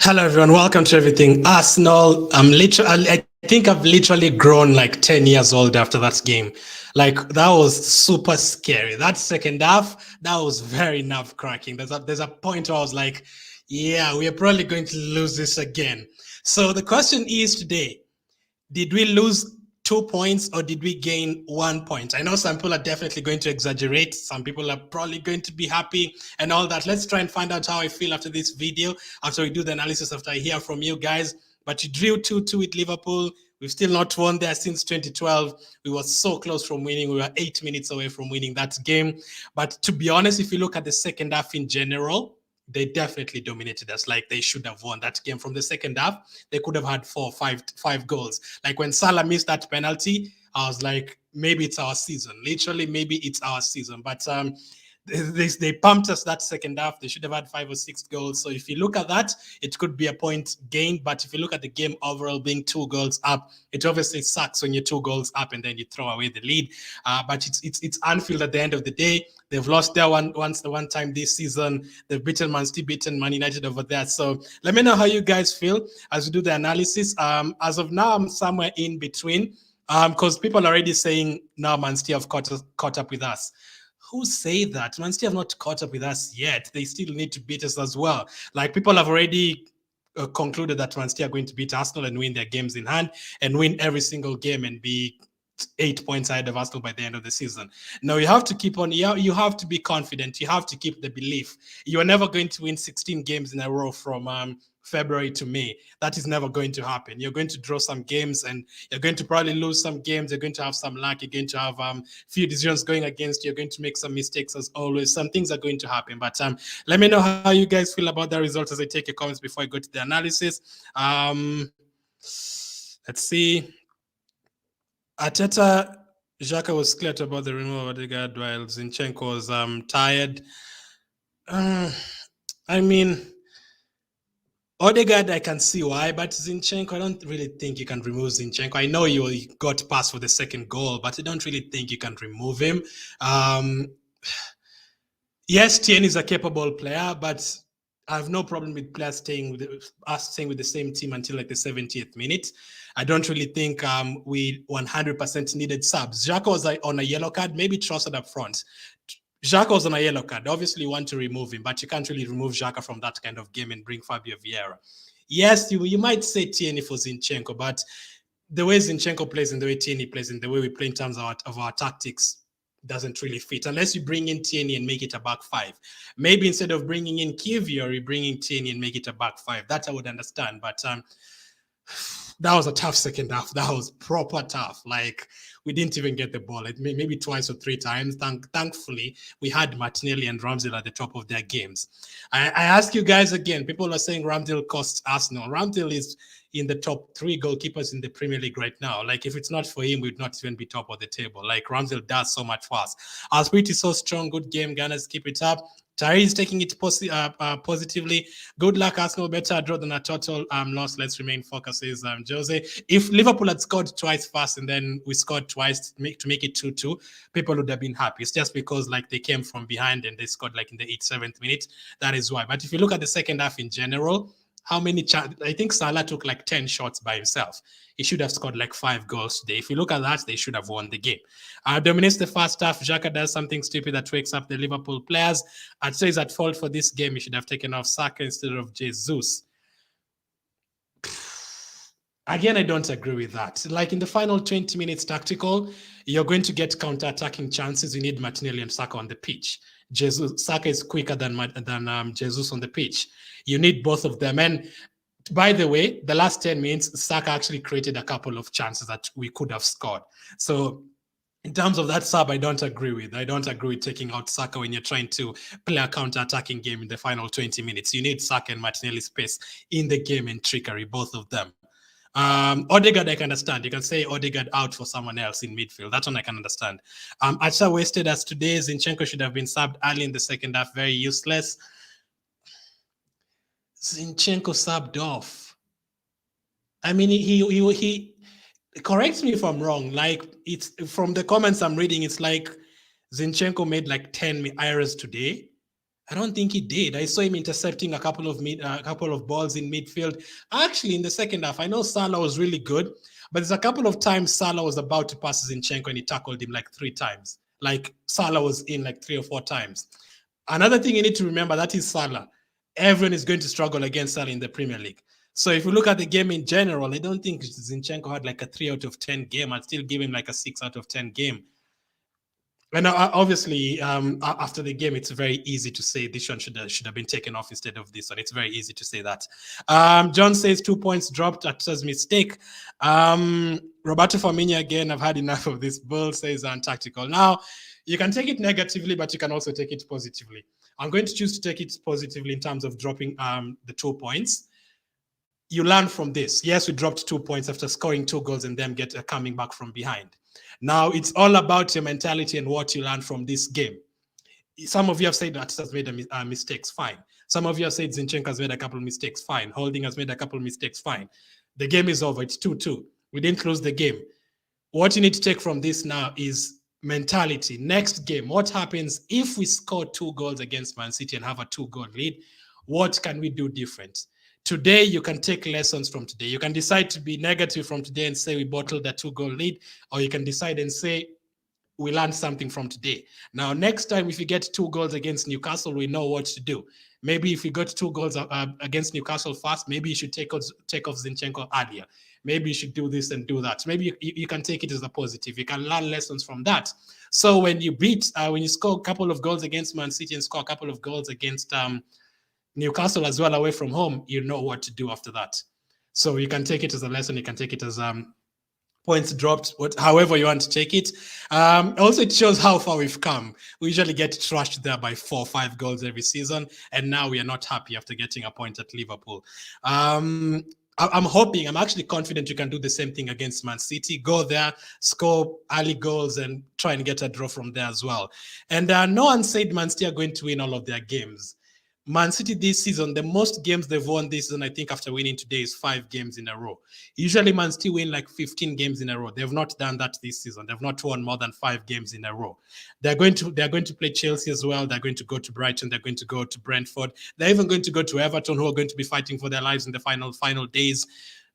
Hello everyone, welcome to Everything Arsenal. I think I've literally grown like 10 years old after that game. Like that was super scary. That second half, that was very nerve cracking. There's a point where I was like, yeah, we are probably going to lose this again. So the question is today, did we lose 2 points or did we gain 1 point? I know some people are definitely going to exaggerate. Some people are probably going to be happy and all that. Let's try and find out how I feel after this video, after we do the analysis, after I hear from you guys. But you drew 2-2 with Liverpool. We've still not won there since 2012. We were so close from winning. We were 8 minutes away from winning that game. But to be honest, if you look at the second half in general, they definitely dominated us. Like they should have won that game from the second half. They could have had five goals. Like when Salah missed that penalty, I was like, maybe it's our season. Literally, maybe it's our season. But they pumped us that second half. They should have had 5 or 6 goals. So if you look at that, it could be a point gained. But if you look at the game overall being 2 goals up, it obviously sucks when you're 2 goals up and then you throw away the lead. But it's Anfield at the end of the day. They've lost there one time this season. They've beaten Man City, beaten Man United over there. So let me know how you guys feel as we do the analysis. As of now, I'm somewhere in between because people are already saying now Man City have caught up with us. Who say that? Man City have not caught up with us yet. They still need to beat us as well. Like people have already concluded that Man City are going to beat Arsenal and win their games in hand and win every single game and be 8 points ahead of Arsenal by the end of the season. Now you have to keep on. You have to be confident. You have to keep the belief. You are never going to win 16 games in a row from February to May. That is never going to happen. You're going to draw some games and you're going to probably lose some games. You're going to have some luck. You're going to have few decisions going against you. You're going to make some mistakes as always. Some things are going to happen. But let me know how you guys feel about the results as I take your comments before I go to the analysis. Let's see. Arteta, Xhaka was clear about the removal of Odegaard while Zinchenko was tired. I mean, Odegaard, I can see why, but Zinchenko, I don't really think you can remove Zinchenko. I know you got past for the second goal, but I don't really think you can remove him. Yes, Tien is a capable player, but I have no problem with players staying with the same team until like the 70th minute. I don't really think we 100% needed subs. Xhaka was on a yellow card, maybe Trossard up front. Xhaka was on a yellow card. Obviously, you want to remove him, but you can't really remove Xhaka from that kind of game and bring Fabio Vieira. Yes, you might say Tierney for Zinchenko, but the way Zinchenko plays and the way Tierney plays and the way we play in terms of our tactics doesn't really fit unless you bring in Tierney and make it a back five. Maybe instead of bringing in Kiwior, you bring in Tierney and make it a back five. That I would understand, but that was a tough second half. That was proper tough. Like we didn't even get the ball. Maybe twice or three times. Thankfully, we had Martinelli and Ramsdale at the top of their games. I ask you guys again. People are saying Ramsdale costs Arsenal. Ramsdale is in the top 3 goalkeepers in the Premier League right now. Like if it's not for him, we'd not even be top of the table. Like Ramsdale does so much for us. Our spirit is so strong. Good game, Gunners. Keep it up. Tyree is taking it positively. Good luck, Arsenal. Better draw than a total loss. Let's remain focused, says Jose. If Liverpool had scored twice first and then we scored twice to make it 2-2, people would have been happy. It's just because like they came from behind and they scored like in the 87th minute. That is why. But if you look at the second half in general, how many I think Salah took like 10 shots by himself. He should have scored like 5 goals today. If you look at that, they should have won the game. Dominates the first half. Xhaka does something stupid that wakes up the Liverpool players. I'd say he's at fault for this game. He should have taken off Saka instead of Jesus. Again, I don't agree with that. Like in the final 20 minutes tactical, you're going to get counter-attacking chances. You need Martinelli and Saka on the pitch. Saka is quicker than Jesus on the pitch. You need both of them. And by the way, the last 10 minutes, Saka actually created a couple of chances that we could have scored. So in terms of that sub, I don't agree with. I don't agree with taking out Saka when you're trying to play a counter-attacking game in the final 20 minutes. You need Saka and Martinelli space in the game and trickery, both of them. Odegaard, I can understand. You can say Odegaard out for someone else in midfield. That one I can understand. Acha wasted as today. Zinchenko should have been subbed early in the second half. Very useless. Zinchenko subbed off. I mean, he corrects me if I'm wrong. Like it's from the comments I'm reading, it's like Zinchenko made like 10 errors today. I don't think he did. I saw him intercepting a couple of balls in midfield. Actually, in the second half, I know Salah was really good, but there's a couple of times Salah was about to pass Zinchenko and he tackled him like 3 times. Like Salah was in like 3 or 4 times. Another thing you need to remember, that is Salah. Everyone is going to struggle against Salah in the Premier League. So if you look at the game in general, I don't think Zinchenko had like a 3 out of 10 game. I'd still give him like a 6 out of 10 game. And obviously, after the game, it's very easy to say this one should have been taken off instead of this one. It's very easy to say that. John says 2 points dropped. That says mistake. Roberto Firmino again. I've had enough of this. Bull says untactical. Now, you can take it negatively, but you can also take it positively. I'm going to choose to take it positively in terms of dropping the 2 points. You learn from this. Yes, we dropped 2 points after scoring 2 goals and then coming back from behind. Now, it's all about your mentality and what you learn from this game. Some of you have said that has made mistakes, fine. Some of you have said Zinchenko has made a couple of mistakes, fine. Holding has made a couple of mistakes, fine. The game is over. It's 2-2. We didn't lose the game. What you need to take from this now is mentality. Next game, what happens if we score 2 goals against Man City and have a 2-goal lead? What can we do different? Today, you can take lessons from today. You can decide to be negative from today and say we bottled that 2-goal lead, or you can decide and say we learned something from today. Now, next time, if you get 2 goals against Newcastle, we know what to do. Maybe if you got 2 goals against Newcastle fast, maybe you should take off Zinchenko earlier. Maybe you should do this and do that. Maybe you can take it as a positive. You can learn lessons from that. So when you score a couple of goals against Man City and score a couple of goals against Newcastle as well away from home, you know what to do after that. So you can take it as a lesson. You can take it as points dropped, however you want to take it. Also, it shows how far we've come. We usually get trashed there by 4 or 5 goals every season, and now we are not happy after getting a point at Liverpool. I'm actually confident you can do the same thing against Man City. Go there, score early goals, and try and get a draw from there as well. And no one said Man City are going to win all of their games. Man City this season, the most games they've won this season, I think after winning today, is 5 games in a row. Usually Man City win like 15 games in a row. They've not done that this season. They've not won more than 5 games in a row. They're going to play Chelsea as well. They're going to go to Brighton. They're going to go to Brentford. They're even going to go to Everton, who are going to be fighting for their lives in the final days.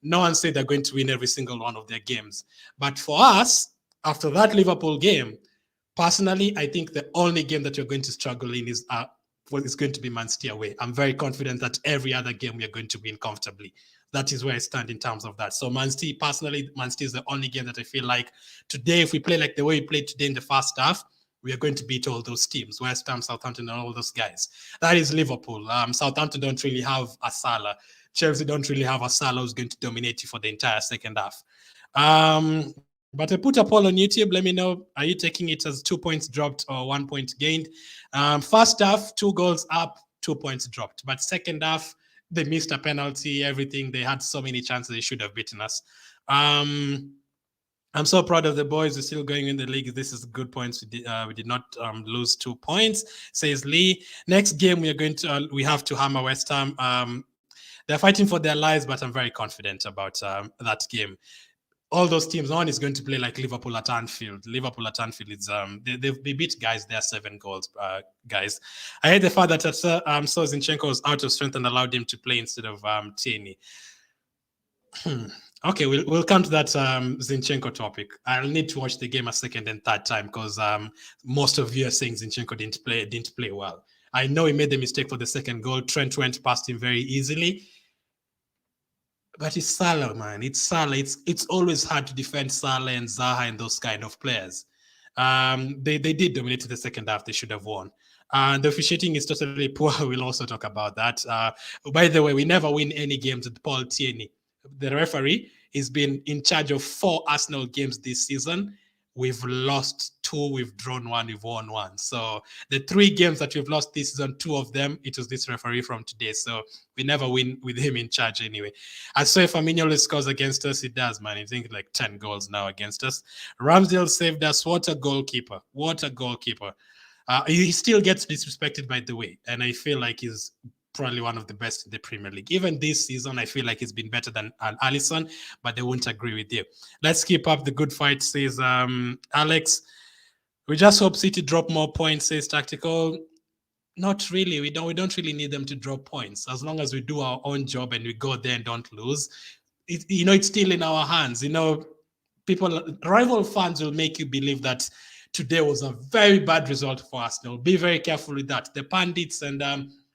No one said they're going to win every single one of their games. But for us, after that Liverpool game, personally, I think the only game that you're going to struggle in is it's going to be Man City away. I'm very confident that every other game we are going to win comfortably. That is where I stand in terms of that. So Man City, personally, Man City is the only game that I feel like today, if we play like the way we played today in the first half, we are going to beat all those teams, West Ham, Southampton, and all those guys. That is Liverpool. Southampton don't really have a Salah. Chelsea don't really have a Salah who's going to dominate you for the entire second half. But I put a poll on YouTube. Let me know, are you taking it as 2 points dropped or 1 point gained? First half, 2 goals up, 2 points dropped. But second half, they missed a penalty, everything. They had so many chances they should have beaten us. I'm so proud of the boys. We're still going in the league. This is good points. We did not lose 2 points, says Lee. Next game, we have to hammer West Ham. They're fighting for their lives, but I'm very confident about that game. All those teams, no one is going to play like Liverpool at Anfield. Liverpool at Anfield is they beat guys. They're 7 goals, guys. I hate the fact that so Zinchenko was out of strength and allowed him to play instead of Tierney. Okay, we'll come to that Zinchenko topic. I'll need to watch the game a second and third time because most of you are saying Zinchenko didn't play well. I know he made the mistake for the second goal. Trent went past him very easily. But it's Salah, man. It's Salah. It's always hard to defend Salah and Zaha and those kind of players. They did dominate the second half. They should have won. The officiating is totally poor. We'll also talk about that. By the way, we never win any games with Paul Tierney. The referee has been in charge of 4 Arsenal games this season. We've lost 2, we've drawn 1, we've won 1. So the 3 games that we've lost this season, 2 of them, it was this referee from today. So we never win with him in charge anyway. I saw if Firmino always scores against us, it does, man. I think like 10 goals now against us. Ramsdale saved us. What a goalkeeper. What a goalkeeper. He still gets disrespected, by the way. And I feel like he's probably one of the best in the Premier League. Even this season, I feel like he's been better than Alisson, but they won't agree with you. Let's keep up the good fight, says Alex. We just hope City drop more points, says Tactical. Not really. We don't really need them to drop points. As long as we do our own job and we go there and don't lose, it's still in our hands. Rival fans will make you believe that today was a very bad result for Arsenal. Be very careful with that. The pundits and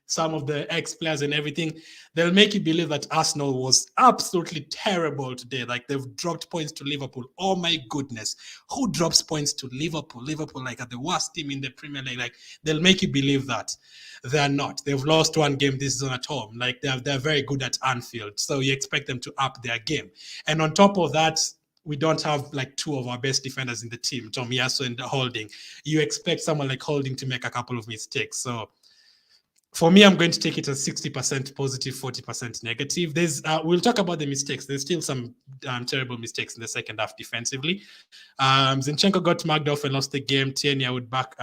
some of the ex-players and everything, they'll make you believe that Arsenal was absolutely terrible today. Like they've dropped points to Liverpool. Oh my goodness. Who drops points to Liverpool? Liverpool like are the worst team in the Premier League. Like they'll make you believe that. They're not. They've lost one game this season at home. Like they're very good at Anfield. So you expect them to up their game. And on top of that, we don't have like two of our best defenders in the team, Tomiyasu and Holding. You expect someone like Holding to make a couple of mistakes. So for me, I'm going to take it as 60% positive, 40% negative. We'll talk about the mistakes. There's still some terrible mistakes in the second half defensively. Zinchenko got marked off and lost the game. Tierney, I would back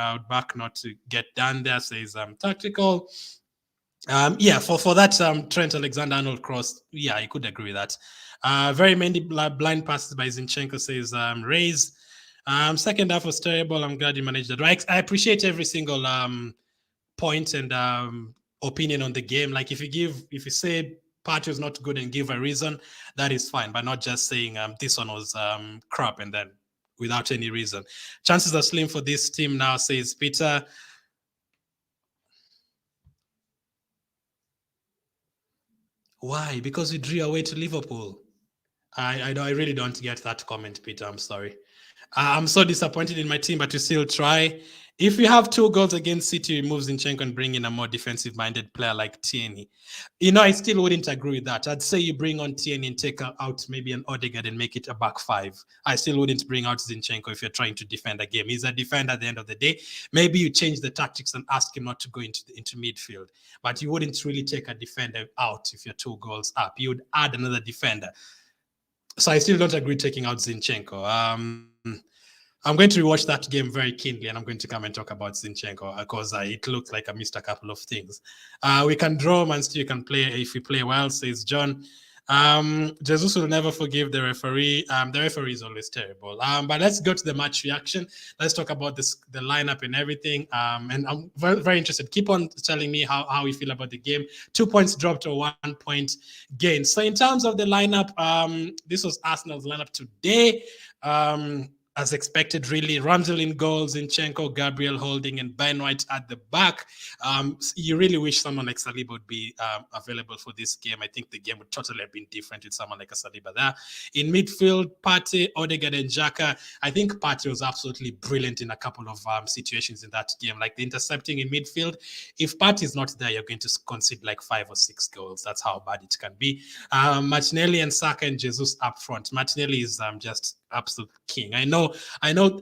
not to get done there. Says tactical. For that Trent Alexander-Arnold cross, yeah, I could agree with that. Very many blind passes by Zinchenko, says Raise. Second half was terrible. I'm glad you managed that. I appreciate every single point and opinion on the game. Like if you say Partey was not good and give a reason, that is fine, but not just saying this one was crap and then without any reason. Chances are slim for this team now, says Peter. Why? Because we drew away to Liverpool. I really don't get that comment, Peter. I'm sorry. I'm so disappointed in my team, but we still try. If we have 2 goals against City, remove Zinchenko and bring in a more defensive-minded player like Tierney. I still wouldn't agree with that. I'd say you bring on Tierney and take out maybe an Odegaard and make it a back 5. I still wouldn't bring out Zinchenko if you're trying to defend a game. He's a defender at the end of the day. Maybe you change the tactics and ask him not to go into midfield. But you wouldn't really take a defender out if you're 2 goals up. You would add another defender. So I still don't agree taking out Zinchenko. I'm going to rewatch that game very keenly, and I'm going to come and talk about Zinchenko because it looked like I missed a couple of things. We can draw, Man City can play if we play well, says John. Jesus will never forgive the referee. The referee is always terrible. But let's go to the match reaction. Let's talk about the lineup and everything. And I'm very, very interested. Keep on telling me how you feel about the game. 2 points dropped or 1 point gain. So in terms of the lineup, this was Arsenal's lineup today. As expected, really. Ramsdale in goals, Zinchenko, Gabriel Holding, and Ben White at the back. You really wish someone like Saliba would be available for this game. I think the game would totally have been different with someone like a Saliba there. In midfield, Partey, Odegaard, and Xhaka. I think Partey was absolutely brilliant in a couple of situations in that game. Like the intercepting in midfield. If Partey is not there, you're going to concede like 5 or 6 goals. That's how bad it can be. Martinelli and Saka and Jesus up front. Martinelli is just absolute king. I know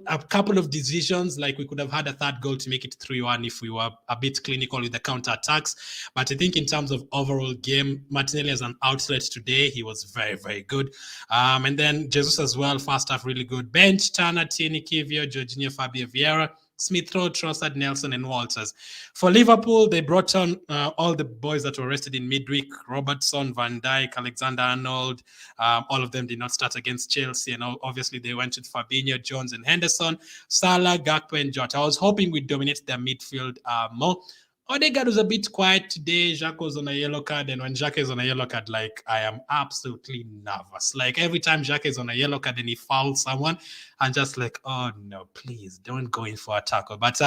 a couple of decisions, like we could have had a third goal to make it 3-1 if we were a bit clinical with the counter attacks. But I think in terms of overall game, Martinelli as an outlet today, he was very, very good. And then Jesus as well, first half really good. Bench, Turner, Tierney, Kivio, Jorginho, Fabio Vieira, Smith Rowe, Trossard, Nelson, and Walters. For Liverpool, they brought on all the boys that were rested in midweek: Robertson, Van Dijk, Alexander-Arnold. All of them did not start against Chelsea, and obviously they went with Fabinho, Jones, and Henderson. Salah, Gakpo, and Jota. I was hoping we'd dominate their midfield more. Odegaard was a bit quiet today. Xhaka was on a yellow card, and when Xhaka is on a yellow card, like I am absolutely nervous. Like every time Xhaka is on a yellow card and he fouls someone, I'm just like, oh no, please don't go in for a tackle. But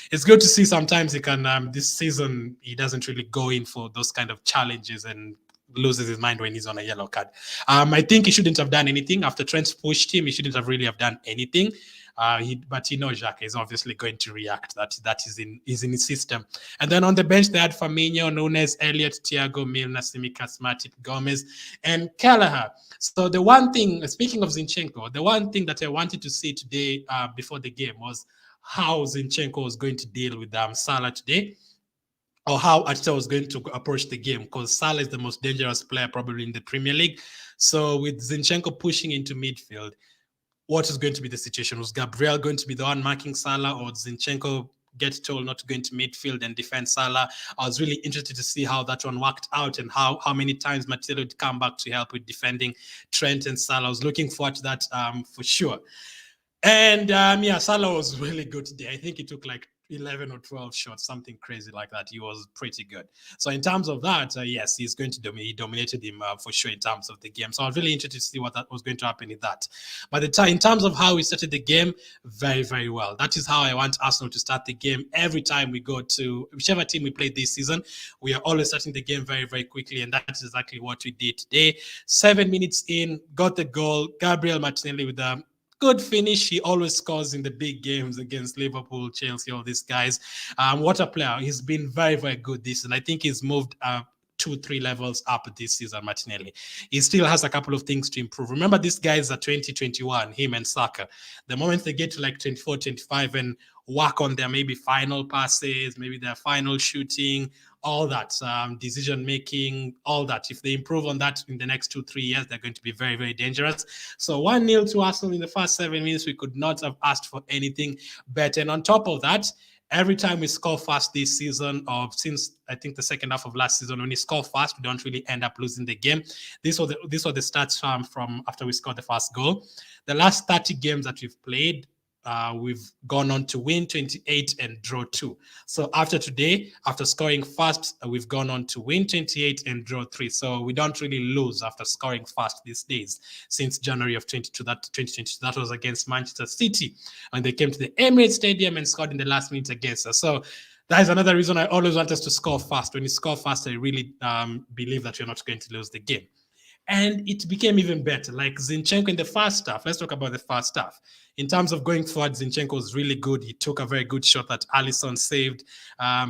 it's good to see sometimes he can. This season he doesn't really go in for those kind of challenges and loses his mind when he's on a yellow card. I think he shouldn't have done anything after Trent pushed him. He shouldn't have really have done anything. But Xhaka is obviously going to react. That is in his system. And then on the bench, they had Firmino, Nunes, Elliott, Thiago, Milner, Tsimikas, Matip, Gomez, and Kelleher. So the one thing, speaking of Zinchenko, the one thing that I wanted to see today before the game was how Zinchenko was going to deal with Salah today, or how Arteta was going to approach the game, because Salah is the most dangerous player probably in the Premier League. So with Zinchenko pushing into midfield, what is going to be the situation? Was Gabriel going to be the one marking Salah, or Zinchenko get told not to go into midfield and defend Salah? I was really interested to see how that one worked out and how many times Matilda would come back to help with defending Trent and Salah. I was looking forward to that for sure. And Salah was really good today. I think he took like 11 or 12 shots, something crazy like that. He was pretty good. So in terms of that, yes, he's going to dominate. He dominated him for sure in terms of the game. So I was really interested to see what that was going to happen in that. But in terms of how we started the game, very, very well. That is how I want Arsenal to start the game. Every time we go to whichever team we play this season, we are always starting the game very, very quickly. And that is exactly what we did today. 7 minutes in, got the goal. Gabriel Martinelli with a good finish. He always scores in the big games against Liverpool, Chelsea, all these guys. What a player. He's been very, very good this season. I think he's moved 2-3 levels up this season, Martinelli. He still has a couple of things to improve. Remember, these guys are 2021, him and Saka. The moment they get to like 24, 25 and work on their maybe final passes, maybe their final shooting, all that, decision making, all that. If they improve on that in the next 2-3 years, they're going to be very, very dangerous. So 1-0 to Arsenal in the first 7 minutes. We could not have asked for anything better. And on top of that, every time we score fast this season, or since I think the second half of last season, when we score fast, we don't really end up losing the game. These were the stats from after we scored the first goal. The last 30 games that we've played, we've gone on to win 28 and draw 2. So after today, after scoring fast, we've gone on to win 28 and draw 3. So we don't really lose after scoring fast these days since January of 2022. That was against Manchester City, and they came to the Emirates Stadium and scored in the last minute against us. So that is another reason I always want us to score fast. When you score fast, I really believe that you're not going to lose the game. And it became even better. Like Zinchenko in the first half. Let's talk about the first half. In terms of going forward, Zinchenko was really good. He took a very good shot that Alisson saved.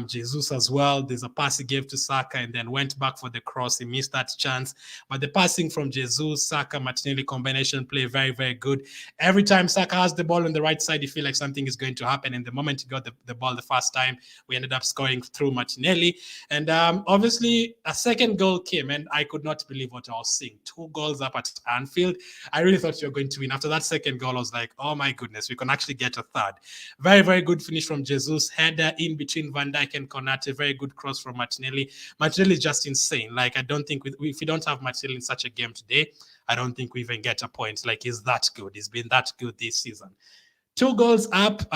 Jesus as well. There's a pass he gave to Saka and then went back for the cross. He missed that chance. But the passing from Jesus, Saka, Martinelli combination play, very, very good. Every time Saka has the ball on the right side, you feel like something is going to happen. And the moment he got the ball the first time, we ended up scoring through Martinelli. And obviously, a second goal came, and I could not believe what I was seeing. 2 goals up at Anfield. I really thought you were going to win. After that second goal, I was like, oh my goodness, we can actually get a third. Very, very good finish from Jesus. Header in between Van Dijk and Konate. Very good cross from Martinelli. Martinelli is just insane. Like, I don't think if we don't have Martinelli in such a game today, I don't think we even get a point. Like, he's that good. He's been that good this season. 2 goals up.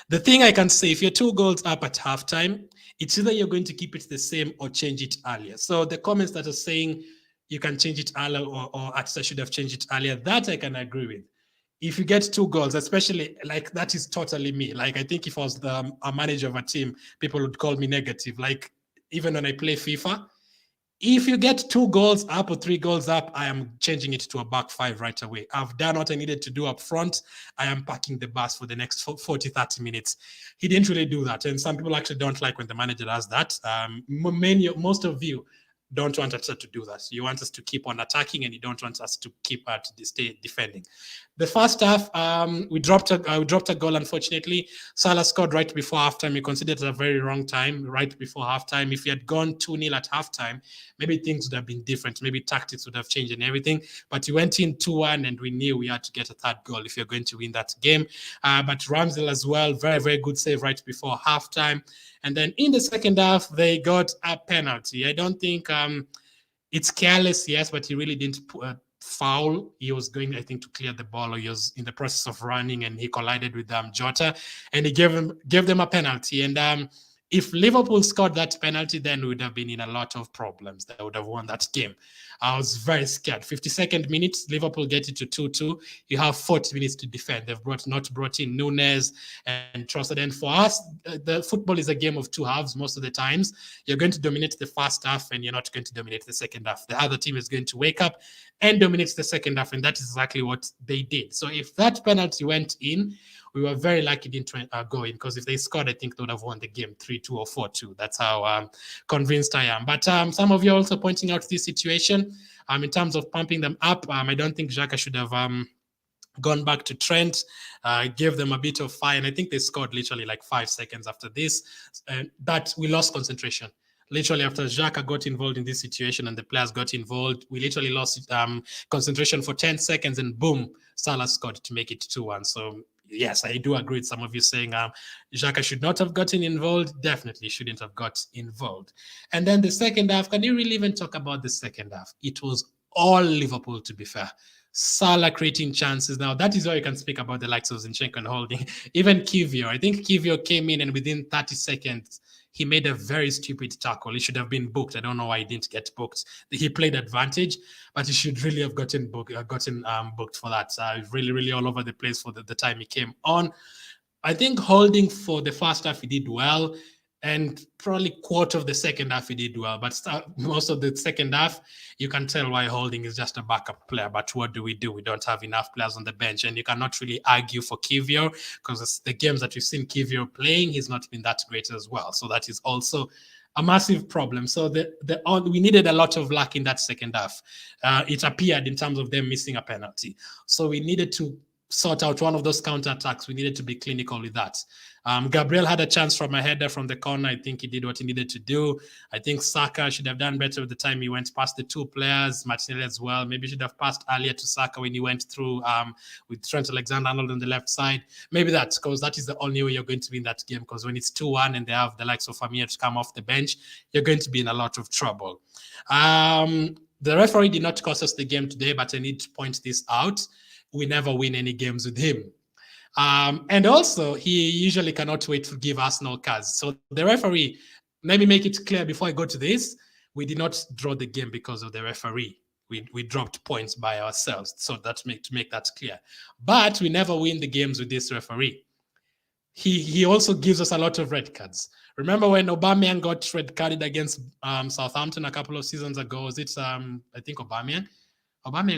The thing I can say, if you're 2 goals up at halftime, it's either you're going to keep it the same or change it earlier. So the comments that are saying you can change it earlier or Arteta should have changed it earlier, that I can agree with. If you get 2 goals, especially, like, that is totally me. Like, I think if I was a manager of a team, people would call me negative. Like, even when I play FIFA, if you get 2 goals up or 3 goals up, I am changing it to a back 5 right away. I've done what I needed to do up front. I am parking the bus for the next 40, 30 minutes. He didn't really do that. And some people actually don't like when the manager does that. Most of you don't want us to do that. You want us to keep on attacking, and you don't want us to keep to stay defending. The first half, we dropped a goal, unfortunately. Salah scored right before halftime. We considered it a very wrong time, right before halftime. If he had gone 2-0 at halftime, maybe things would have been different. Maybe tactics would have changed and everything. But he went in 2-1, and we knew we had to get a third goal if you're going to win that game. But Ramsdale as well, very, very good save right before halftime. And then in the second half, they got a penalty. I don't think it's careless, yes, but he really didn't foul. He was going, I think, to clear the ball, or he was in the process of running, and he collided with Jota, and he gave them a penalty. And if Liverpool scored that penalty, then we would have been in a lot of problems. They would have won that game. I was very scared. 52nd minute, Liverpool get it to 2-2. You have 40 minutes to defend. They've not brought in Nunes and Trossard. And for us, the football is a game of 2 halves most of the times. You're going to dominate the first half, and you're not going to dominate the second half. The other team is going to wake up and dominate the second half, and that is exactly what they did. So if that penalty went in, we were very lucky it didn't go in, because if they scored, I think they would have won the game 3-2 or 4-2. That's how convinced I am. But some of you are also pointing out this situation in terms of pumping them up. I don't think Xhaka should have gone back to Trent, gave them a bit of fire, and I think they scored literally like 5 seconds after this. But we lost concentration. Literally, after Xhaka got involved in this situation and the players got involved, we literally lost concentration for 10 seconds, and boom, Salah scored to make it 2-1. So yes, I do agree with some of you saying Xhaka should not have gotten involved. Definitely shouldn't have got involved. And then the second half, can you really even talk about the second half? It was all Liverpool, to be fair. Salah creating chances. Now, that is where you can speak about the likes of Zinchenko and Holding. Even Kivio. I think Kivio came in and within 30 seconds, he made a very stupid tackle. He should have been booked. I don't know why he didn't get booked. He played advantage, but he should really have gotten booked for that. Really, really all over the place for the time he came on. I think Holding for the first half, he did well. And probably quarter of the second half, he did well. But most of the second half, you can tell why Holding is just a backup player. But what do? We don't have enough players on the bench. And you cannot really argue for Kivio because the games that we've seen Kivio playing, he's not been that great as well. So that is also a massive problem. So we needed a lot of luck in that second half. It appeared in terms of them missing a penalty. So we needed to sort out one of those counter-attacks. We needed to be clinical with that. Gabriel had a chance from a header from the corner. I think he did what he needed to do. I think Saka should have done better at the time he went past the two players, Martinelli as well. Maybe he should have passed earlier to Saka when he went through with Trent Alexander-Arnold on the left side. Maybe that's because that is the only way you're going to win that game, because when it's 2-1 and they have the likes of Amir to come off the bench, you're going to be in a lot of trouble. The referee did not cost us the game today, but I need to point this out. We never win any games with him. And also, he usually cannot wait to give Arsenal cards. So the referee, let me make it clear before I go to this, we did not draw the game because of the referee. We dropped points by ourselves. So to make that clear. But we never win the games with this referee. He also gives us a lot of red cards. Remember when Aubameyang got red carded against Southampton a couple of seasons ago? Was it, I think, Aubameyang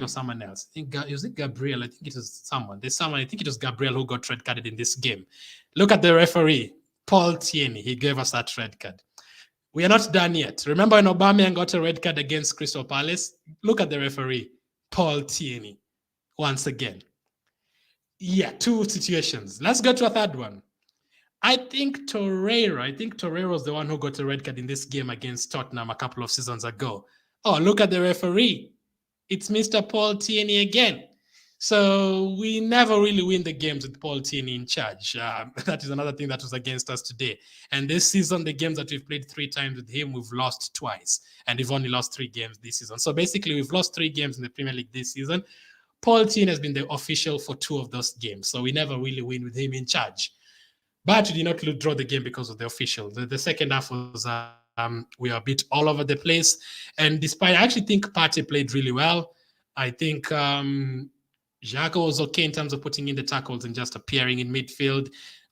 or someone else? I think, was it Gabriel? I think it was someone. There's someone, I think it was Gabriel who got red carded in this game. Look at the referee, Paul Tierney. He gave us that red card. We are not done yet. Remember when Aubameyang got a red card against Crystal Palace? Look at the referee, Paul Tierney, once again. Yeah, two situations. Let's go to a third one. I think Torreira was the one who got a red card in this game against Tottenham a couple of seasons ago. Oh, look at the referee. It's Mr. Paul Tierney again. So we never really win the games with Paul Tierney in charge. That is another thing that was against us today. And this season, the games that we've played 3 times with him, we've lost twice. And we've only lost 3 games this season. So basically, we've lost 3 games in the Premier League this season. Paul Tierney has been the official for 2 of those games. So we never really win with him in charge. But we did not draw the game because of the official. The second half was we are a bit all over the place. And despite, I actually think Partey played really well. I think Xhaka was okay in terms of putting in the tackles and just appearing in midfield.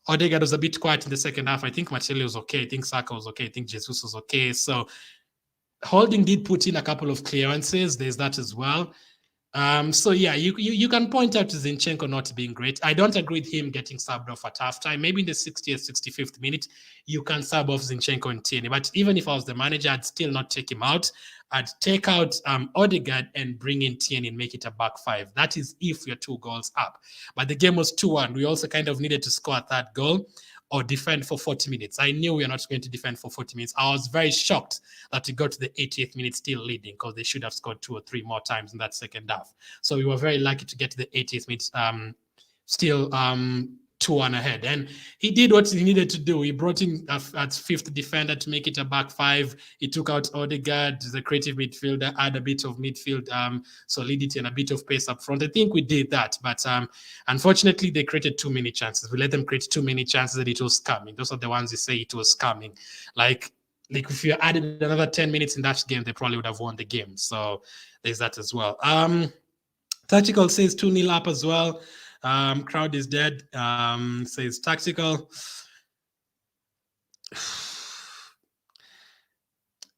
Odegaard was a bit quiet in the second half. I think Martinelli was okay. I think Saka was okay. I think Jesus was okay. So Holding did put in a couple of clearances. There's that as well. So yeah, you can point out to Zinchenko not being great. I don't agree with him getting subbed off at halftime. Maybe in the 60th, 65th minute, you can sub off Zinchenko and Tierney. But even if I was the manager, I'd still not take him out. I'd take out Odegaard and bring in Tierney and make it a back 5. That is if you're 2 goals up. But the game was 2-1. We also kind of needed to score a third goal or defend for 40 minutes. I knew we were not going to defend for 40 minutes. I was very shocked that we got to the 80th minute still leading, because they should have scored 2 or 3 more times in that second half. So we were very lucky to get to the 80th minute still 2-1 ahead. And he did what he needed to do. He brought in a 5th defender to make it a back 5. He took out Odegaard, the creative midfielder, add a bit of midfield solidity and a bit of pace up front. I think we did that. But unfortunately, they created too many chances. We let them create too many chances that it was coming. Those are the ones you say it was coming. Like if you added another 10 minutes in that game, they probably would have won the game. So there's that as well. Tactical says 2-0 up as well. Crowd is dead. Says tactical.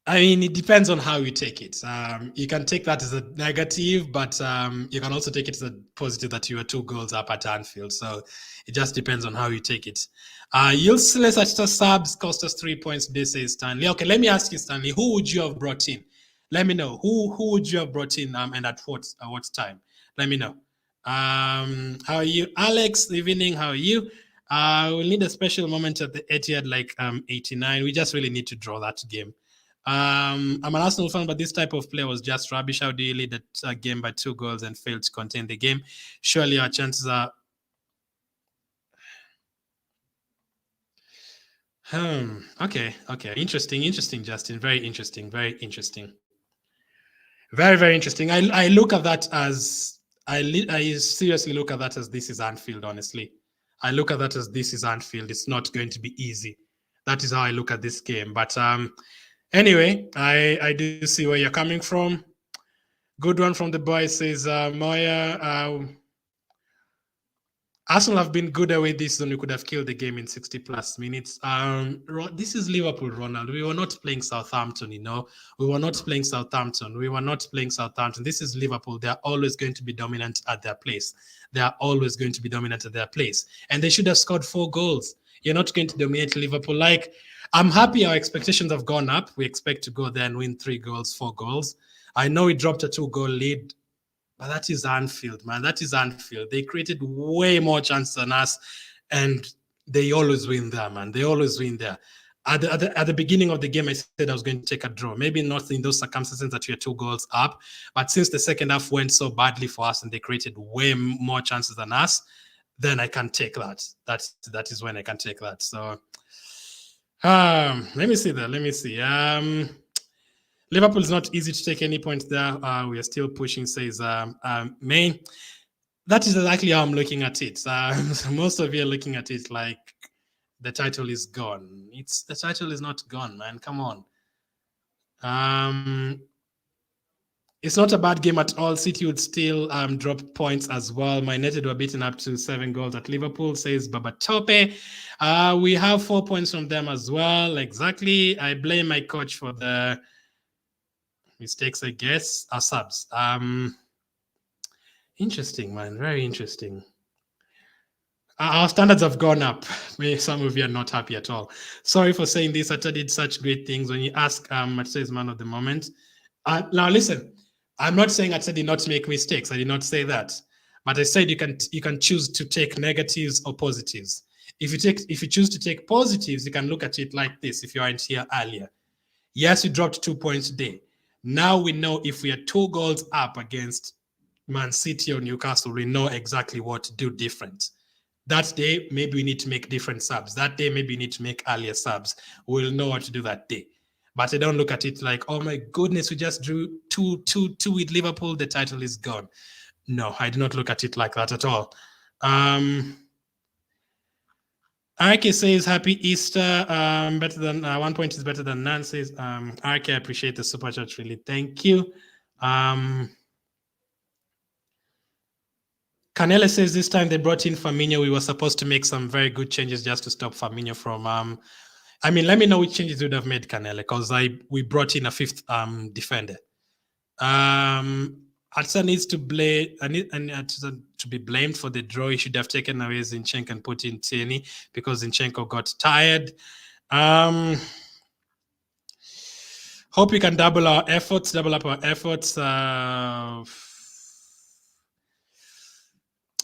I mean, it depends on how you take it. You can take that as a negative, but you can also take it as a positive that you are 2 goals up at Anfield. So it just depends on how you take it. Useless extra subs cost us 3 points today, says Stanley. Okay, let me ask you, Stanley, who would you have brought in? Let me know. Who would you have brought in and at what time? Let me know. How are you, Alex? Evening. How are you? We'll need a special moment at the Etihad, like 89. We just really need to draw that game. I'm an Arsenal fan, but this type of play was just rubbish. How do you lead a game by 2 goals and fail to contain the game? Surely our chances are. Okay. Interesting, Justin. Very interesting. Very, very interesting. I look at that as I seriously look at that as this is Anfield. Honestly, I look at that as this is Anfield. It's not going to be easy. That is how I look at this game. But anyway, I do see where you're coming from. Good one from the boy, says Moya. Arsenal have been good away this season. We could have killed the game in 60 plus minutes. This is Liverpool, Ronald. We were not playing Southampton, We were not playing Southampton. This is Liverpool. They are always going to be dominant at their place. And they should have scored 4 goals. You're not going to dominate Liverpool. Like, I'm happy our expectations have gone up. We expect to go there and win 3 goals, 4 goals. I know we dropped a 2-goal lead, but that is Anfield, man. That is Anfield. They created way more chances than us, and they always win there, man. They always win there. At the beginning of the game, I said I was going to take a draw. Maybe not in those circumstances that we are 2 goals up, but since the second half went so badly for us and they created way more chances than us, then I can take that. That is when I can take that. So let me see. Liverpool is not easy to take any points there. We are still pushing, says Main. That is exactly how I'm looking at it. Most of you are looking at it like the title is gone. The title is not gone, man. Come on. It's not a bad game at all. City would still drop points as well. My United were beaten up to 7 goals at Liverpool, says Babatope. We have 4 points from them as well. Exactly. I blame my coach for the mistakes, I guess. Our subs. Interesting, man. Very interesting. Our standards have gone up. Some of you are not happy at all. Sorry for saying this. Atta did such great things. When you ask Atta is man of the moment. Now listen, I'm not saying Atta did not make mistakes. I did not say that. But I said you can choose to take negatives or positives. If you choose to take positives, you can look at it like this. If you weren't here earlier, yes, you dropped 2 points today. Now we know if we are 2 goals up against Man City or Newcastle, we know exactly what to do different. That day, maybe we need to make different subs. That day, maybe we need to make earlier subs. We'll know what to do that day. But I don't look at it like, oh my goodness, we just drew 2-2 with Liverpool. The title is gone. No, I do not look at it like that at all. RK says happy Easter. Better than 1 point is better than none. Says RK, I appreciate the super chat. Really, thank you. Canele says this time they brought in Firmino. We were supposed to make some very good changes just to stop Firmino from. Let me know which changes you would have made, Canele, because we brought in a 5th defender. Atsa needs to be blamed for the draw. He should have taken away Zinchenko and put in Tierney because Zinchenko got tired. Hope we can double up our efforts.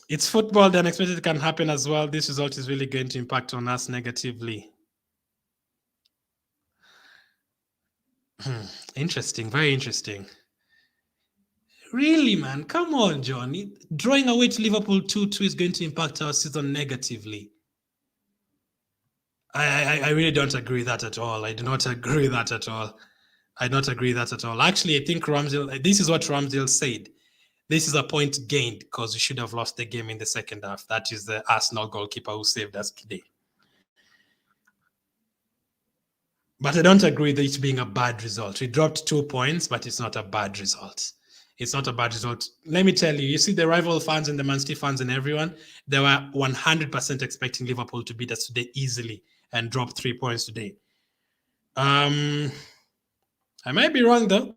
It's football. The unexpected can happen as well. This result is really going to impact on us negatively. Interesting. Very interesting. Really, man? Come on, John. Drawing away to Liverpool 2-2 is going to impact our season negatively. I really don't agree with that at all. I do not agree with that at all. Actually, I think Ramsdale, this is what Ramsdale said. This is a point gained because we should have lost the game in the second half. That is the Arsenal goalkeeper who saved us today. But I don't agree with it being a bad result. We dropped 2 points, but it's not a bad result. Let me tell you, you see the rival fans and the Man City fans and everyone, they were 100% expecting Liverpool to beat us today easily and drop 3 points today. I might be wrong, though.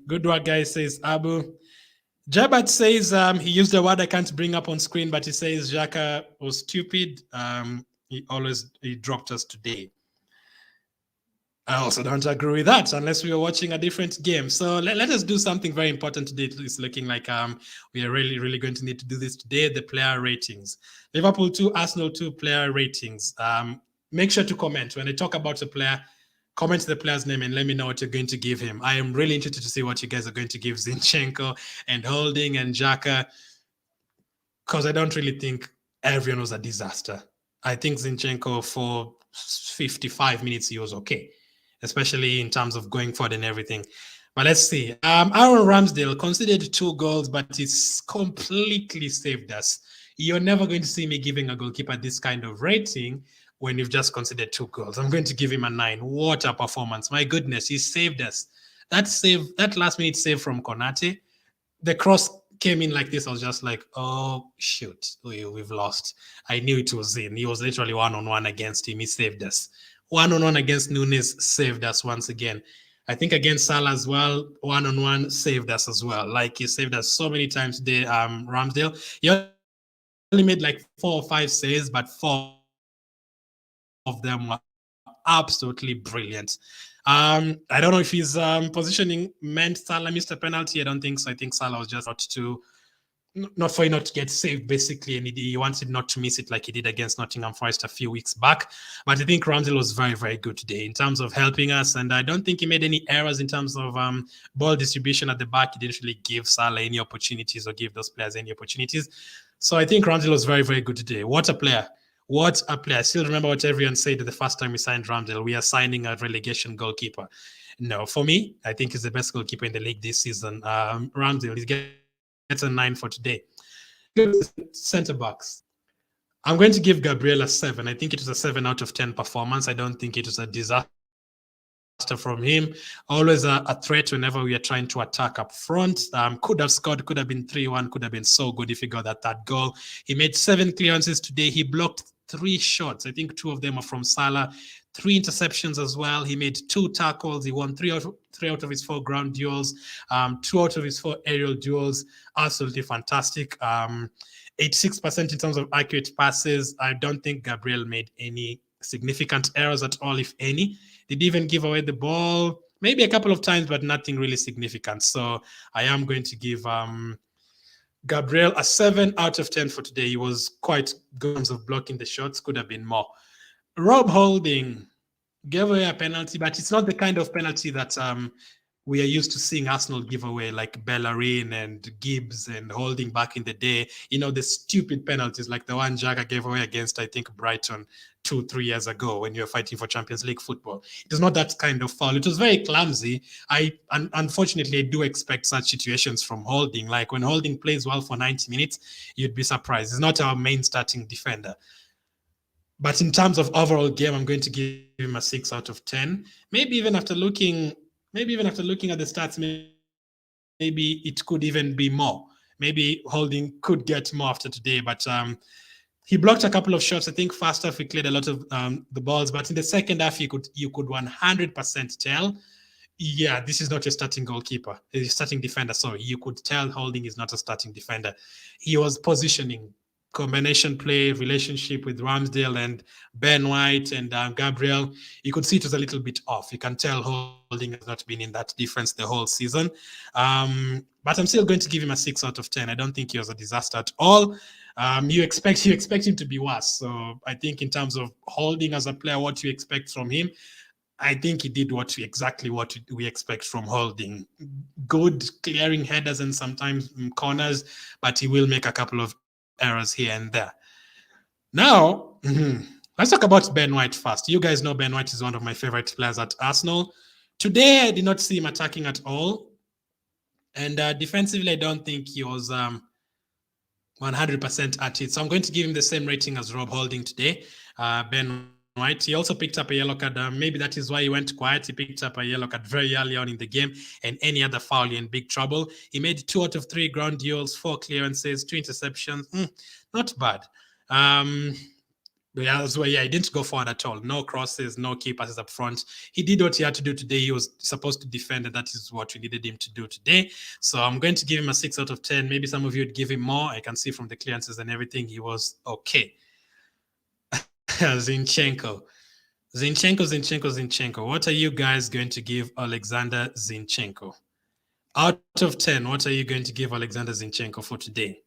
Good work, guys, says Abu. Jabat says he used a word I can't bring up on screen, but he says Xhaka was stupid. He dropped us today. I also don't agree with that unless we were watching a different game. So let us do something very important today. It's looking like we are really, really going to need to do this today. The player ratings. Liverpool 2, Arsenal 2 player ratings. Make sure to comment. When I talk about a player, comment the player's name and let me know what you're going to give him. I am really interested to see what you guys are going to give Zinchenko and Holding and Xhaka, because I don't really think everyone was a disaster. I think Zinchenko for 55 minutes, he was okay. especially in terms of going forward and everything. But let's see. Aaron Ramsdale conceded 2 goals, but it's completely saved us. You're never going to see me giving a goalkeeper this kind of rating when you've just conceded 2 goals. I'm going to give him a 9. What a performance. My goodness, he saved us. That last minute save from Konate, the cross came in like this. I was just like, oh, shoot, we've lost. I knew it was in. He was literally one-on-one against him. He saved us. One-on-one against Nunes saved us once again. I think against Salah as well, one-on-one saved us as well. Like, he saved us so many times today, Ramsdale. He only made like 4 or 5 saves, but 4 of them were absolutely brilliant. I don't know if his positioning meant Salah missed a penalty. I don't think so. I think Salah was just not for him not to get saved, basically, and he wanted not to miss it like he did against Nottingham Forest a few weeks back. But I think Ramsdale was very, very good today in terms of helping us, and I don't think he made any errors in terms of ball distribution at the back. He didn't really give Salah any opportunities or give those players any opportunities. So I think Ramsdale was very, very good today. What a player. What a player. I still remember what everyone said the first time we signed Ramsdale. We are signing a relegation goalkeeper. No, for me, I think he's the best goalkeeper in the league this season. Ramsdale, he's gets a 9 for today. Centre backs. I'm going to give Gabriel a 7. I think it was a 7 out of 10 performance. I don't think it was a disaster from him. Always a threat whenever we are trying to attack up front. Could have scored, could have been 3-1, could have been so good if he got that third goal. He made 7 clearances today. He blocked 3 shots. I think 2 of them are from Salah. 3 interceptions as well. He made 2 tackles. He won 3 out of his 4 ground duels, 2 out of his 4 aerial duels. Absolutely fantastic. 86% in terms of accurate passes. I don't think Gabriel made any significant errors at all, if any. Did even give away the ball maybe a couple of times, but nothing really significant. So I am going to give Gabriel a 7 out of 10 for today. He was quite good in terms of blocking the shots. Could have been more. Rob Holding gave away a penalty, but it's not the kind of penalty that we are used to seeing Arsenal give away, like Bellerin and Gibbs and Holding back in the day. You know, the stupid penalties like the one Jagger gave away against, I think, Brighton 2-3 years ago when you were fighting for Champions League football. It was not that kind of foul. It was very clumsy. Unfortunately, I do expect such situations from Holding. Like when Holding plays well for 90 minutes, you'd be surprised. He's not our main starting defender. But in terms of overall game, I'm going to give him a 6 out of 10. Maybe even after looking at the stats, maybe it could even be more. Maybe Holding could get more after today, but he blocked a couple of shots. I think first half he cleared a lot of the balls, but in the second half you could 100% tell, yeah, this is not a starting goalkeeper, a starting defender. Sorry, you could tell Holding is not a starting defender. He was positioning, combination play, relationship with Ramsdale and Ben White and Gabriel. You could see it was a little bit off. You can tell Holding has not been in that defense the whole season. But I'm still going to give him a 6 out of 10. I don't think he was a disaster at all. You expect him to be worse. So I think in terms of Holding as a player, what you expect from him, I think he did exactly what we expect from Holding. Good clearing headers and sometimes corners, but he will make a couple of errors here and there. Now, let's talk about Ben White first. You guys know Ben White is one of my favorite players at Arsenal. Today, I did not see him attacking at all. And defensively, I don't think he was 100% at it. So I'm going to give him the same rating as Rob Holding today. Ben White, he also picked up a yellow card. Maybe that is why he went quiet. He picked up a yellow card very early on in the game, and any other foul, you're in big trouble. He made 2 out of 3 ground duels, 4 clearances, 2 interceptions. Not bad. He didn't go forward at all. No crosses, no key passes up front. He did what he had to do today. He was supposed to defend, and that is what we needed him to do today. So I'm going to give him a 6 out of 10. Maybe some of you would give him more. I can see from the clearances and everything, he was okay. Zinchenko. What are you guys going to give Alexander Zinchenko? Out of 10, what are you going to give Alexander Zinchenko for today?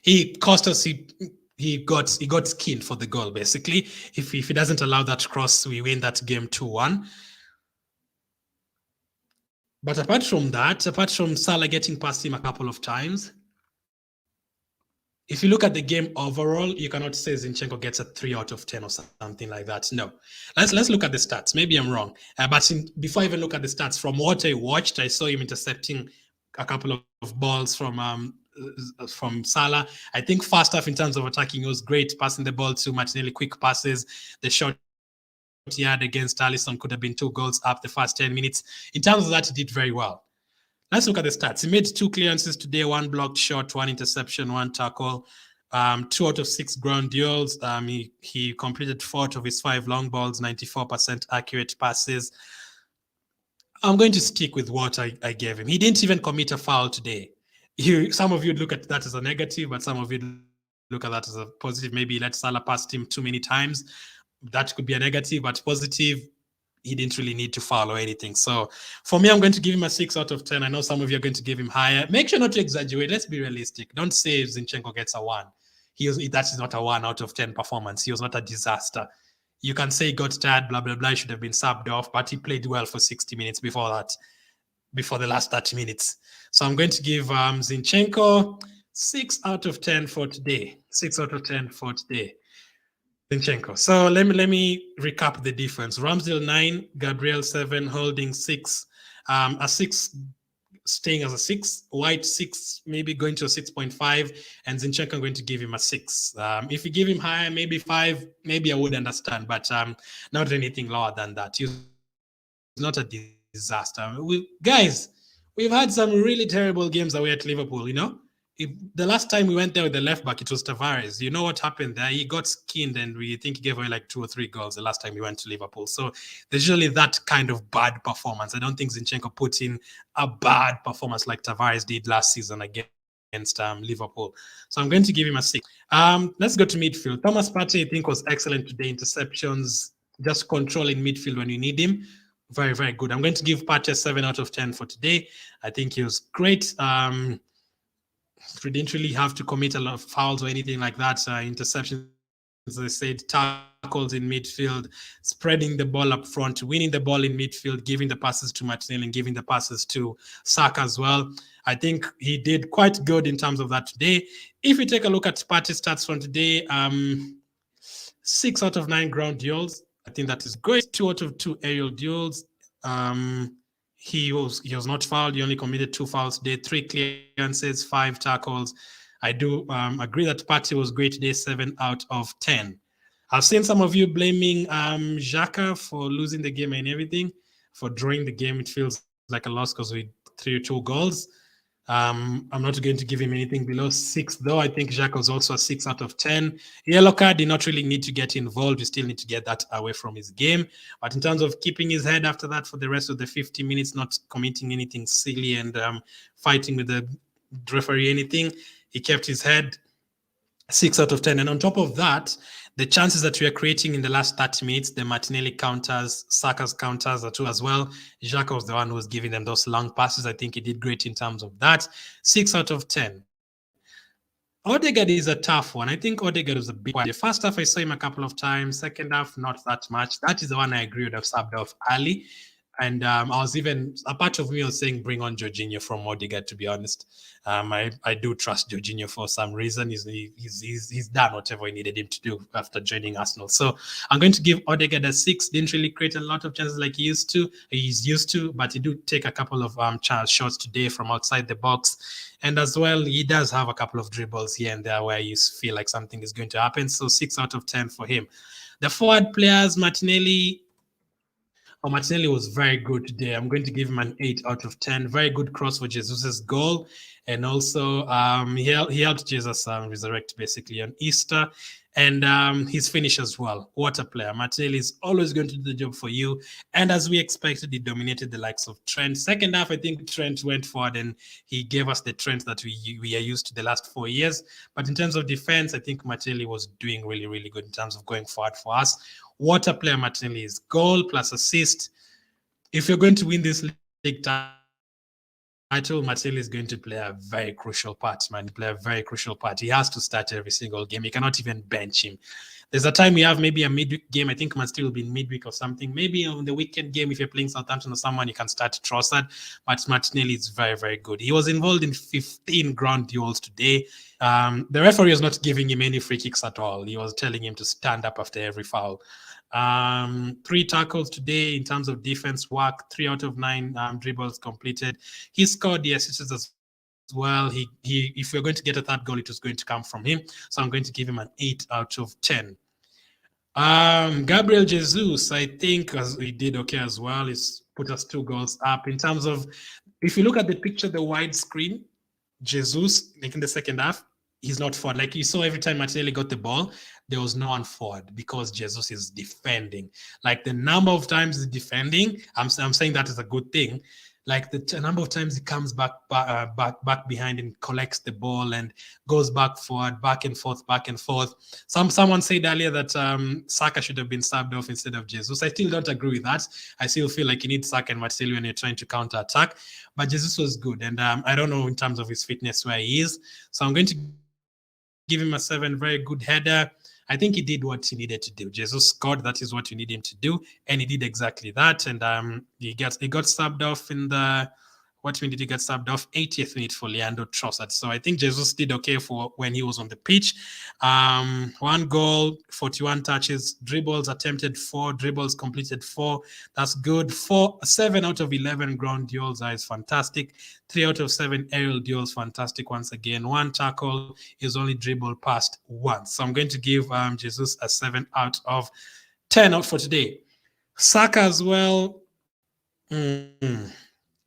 He cost us. He got skinned for the goal, basically. If he doesn't allow that cross, we win that game 2-1. But apart from Salah getting past him a couple of times, if you look at the game overall, you cannot say Zinchenko gets a 3 out of 10 or something like that. No. Let's look at the stats. Maybe I'm wrong. Before I even look at the stats, from what I watched, I saw him intercepting a couple of balls from Salah. I think first half in terms of attacking, he was great, passing the ball to Martinelli, quick passes. The shot he had against Alisson could have been 2 goals up the first 10 minutes. In terms of that, he did very well. Let's look at the stats. He made 2 clearances today, 1 blocked shot, 1 interception, 1 tackle, 2 out of 6 ground duels. He completed 4 out of his 5 long balls, 94% accurate passes. I'm going to stick with what I gave him. He didn't even commit a foul today. Some of you would look at that as a negative, but some of you look at that as a positive. Maybe let Salah past him too many times. That could be a negative, but positive, he didn't really need to foul or anything. So for me, I'm going to give him a 6 out of 10. I know some of you are going to give him higher. Make sure not to exaggerate. Let's be realistic. Don't say Zinchenko gets a 1. That is not a 1 out of 10 performance. He was not a disaster. You can say he got tired, blah, blah, blah. He should have been subbed off, but he played well for 60 minutes before the last 30 minutes. So I'm going to give Zinchenko 6 out of 10 for today. 6 out of 10 for today. Zinchenko. So let me recap the difference. Ramsdale 9, Gabriel 7, Holding 6, a 6 staying as a 6, White 6, maybe going to a 6.5, and Zinchenko I'm going to give him a 6. If you give him higher, maybe 5, maybe I would understand, but not anything lower than that. He's not a disaster. We've had some really terrible games away at Liverpool, the last time we went there with the left back, it was Tavares. You know what happened there? He got skinned, and we think he gave away like 2 or 3 goals the last time we went to Liverpool. So there's usually that kind of bad performance. I don't think Zinchenko put in a bad performance like Tavares did last season against Liverpool. So I'm going to give him a 6. Let's go to midfield. Thomas Partey, I think, was excellent today. Interceptions, just controlling midfield when you need him. Very, very good. I'm going to give Partey a 7 out of 10 for today. I think he was great. We didn't really have to commit a lot of fouls or anything like that. Interceptions, as I said, tackles in midfield, spreading the ball up front, winning the ball in midfield, giving the passes to Martinelli and giving the passes to Saka as well. I think he did quite good in terms of that today. If you take a look at Partey's stats from today, 6 out of 9 ground duels. I think that is great. 2 out of 2 aerial duels. He was not fouled. He only committed 2 fouls today, 3 clearances, 5 tackles. I do agree that Partey was great today, 7 out of 10. I've seen some of you blaming Xhaka for losing the game and everything, for drawing the game. It feels like a loss because we 3-2 goals. I'm not going to give him anything below 6, though. I think Xhaka was also a 6 out of 10. Yellow card did not really need to get involved. You still need to get that away from his game. But in terms of keeping his head after that for the rest of the 50 minutes, not committing anything silly and fighting with the referee, anything, he kept his head. 6 out of 10. And on top of that, the chances that we are creating in the last 30 minutes, the Martinelli counters, Saka's counters are too as well. Xhaka was the one who was giving them those long passes. I think he did great in terms of that. 6 out of 10. Odegaard is a tough one. I think Odegaard was a big one. The first half, I saw him a couple of times. Second half, not that much. That is the one I agree would have subbed off early. And I was even, a part of me was saying, bring on Jorginho from Odegaard, to be honest. I do trust Jorginho for some reason. He's done whatever he needed him to do after joining Arsenal. So I'm going to give Odegaard a 6. Didn't really create a lot of chances like he's used to, but he did take a couple of shots today from outside the box. And as well, he does have a couple of dribbles here and there where you feel like something is going to happen. So 6 out of 10 for him. The forward players, Martinelli was very good today. I'm going to give him an 8 out of 10. Very good cross for Jesus' goal. And also, he helped Jesus resurrect basically on Easter. And his finish as well. What a player. Martinelli is always going to do the job for you. And as we expected, he dominated the likes of Trent. Second half, I think Trent went forward and he gave us the Trent that we are used to the last 4 years. But in terms of defense, I think Martinelli was doing really, really good in terms of going forward for us. What a player Martinelli is. Goal plus assist. If you're going to win this league title, I told Martinelli is going to play a very crucial part, man. Play a very crucial part. He has to start every single game. You cannot even bench him. There's a time we have maybe a midweek game. I think Martinelli will be in midweek or something. Maybe on the weekend game, if you're playing Southampton or someone, you can start Trossard. But Martinelli is very, very good. He was involved in 15 ground duels today. The referee was not giving him any free kicks at all. He was telling him to stand up after every foul. 3 tackles today in terms of defense work, 3 out of 9 dribbles completed. He scored the assists as well. He if we're going to get a third goal, it was going to come from him. So I'm going to give him an 8 out of 10. Gabriel Jesus, I think he did okay as well. He's put us 2 goals up. In terms of, if you look at the picture, the wide screen, Jesus, like in the second half, he's not forward. Like you saw every time Martinelli got the ball, there was no one forward because Jesus is defending. Like the number of times he's defending, I'm saying that is a good thing. Like the number of times he comes back behind and collects the ball and goes back forward, back and forth, back and forth. Someone said earlier that Saka should have been subbed off instead of Jesus. I still don't agree with that. I still feel like you need Saka and Martinelli when you're trying to counter attack. But Jesus was good, and I don't know in terms of his fitness where he is. So I'm going to give him a 7. Very good header. I think he did what he needed to do. Jesus scored. That is what you need him to do, and he did exactly that. And he got subbed off in the, what minute he got subbed off? 80th minute for Leandro Trossard. So I think Jesus did okay for when he was on the pitch. 1 goal, 41 touches, dribbles attempted 4, dribbles completed 4. That's good. 7 out of 11 ground duels is fantastic. 3 out of 7 aerial duels, fantastic once again. 1 tackle, is only dribbled past once. So I'm going to give Jesus a 7 out of 10 out for today. Saka as well.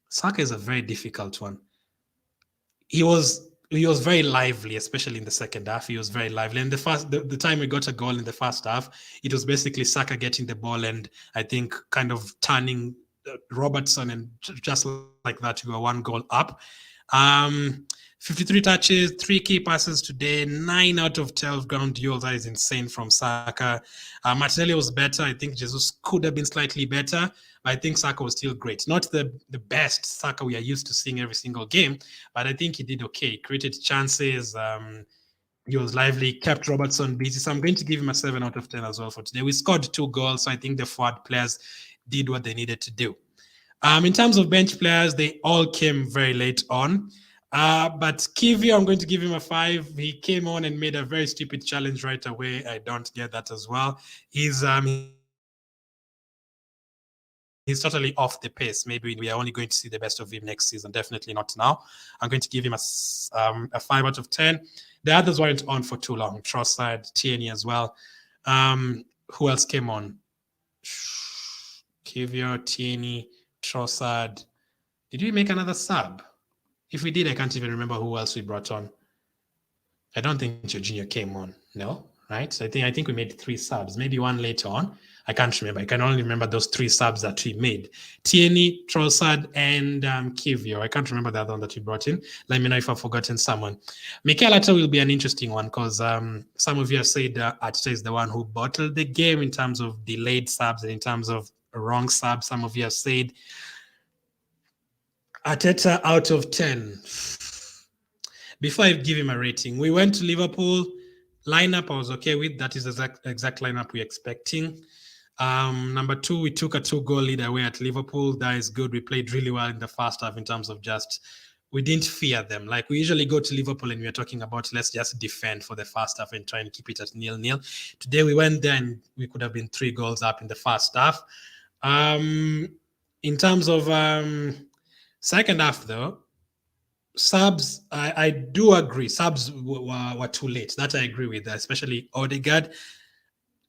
Saka is a very difficult one. He was very lively, especially in the second half. He was very lively. And the time we got a goal in the first half, it was basically Saka getting the ball and I think kind of turning Robertson, and just like that, you were 1 goal up. 53 touches, 3 key passes today, 9 out of 12 ground duels. That is insane from Saka. Martinelli was better. I think Jesus could have been slightly better, but I think Saka was still great. Not the best Saka we are used to seeing every single game, but I think he did okay. He created chances. He was lively, kept Robertson busy. So I'm going to give him a 7 out of 10 as well for today. We scored 2 goals, so I think the forward players did what they needed to do. In terms of bench players, they all came very late on. But Kivio, I'm going to give him a 5. He came on and made a very stupid challenge right away. I don't get that as well. He's totally off the pace. Maybe we are only going to see the best of him next season. Definitely not now. I'm going to give him a 5 out of 10. The others weren't on for too long. Trossard, Tierney as well. Who else came on? Kivio, Tierney, Trossard. Did we make another sub? If we did, I can't even remember who else we brought on. I don't think Jorginho came on. No, right? I think we made 3 subs. Maybe 1 later on. I can't remember. I can only remember those 3 subs that we made. Tierney, Trossard, and Kivio. I can't remember the other one that we brought in. Let me know if I've forgotten someone. Mikel Arteta will be an interesting one because some of you have said Arteta is the one who bottled the game in terms of delayed subs and in terms of wrong subs. Some of you have said Arteta out of 10. Before I give him a rating, we went to Liverpool. Lineup I was okay with. That is the exact lineup we're expecting. Number 2, we took a 2-goal lead away at Liverpool. That is good. We played really well in the first half in terms of we didn't fear them. Like we usually go to Liverpool and we're talking about let's just defend for the first half and try and keep it at 0-0. Today we went there and we could have been 3 goals up in the first half. In terms of second half though, subs, I do agree. Subs were too late. That I agree with, especially Odegaard.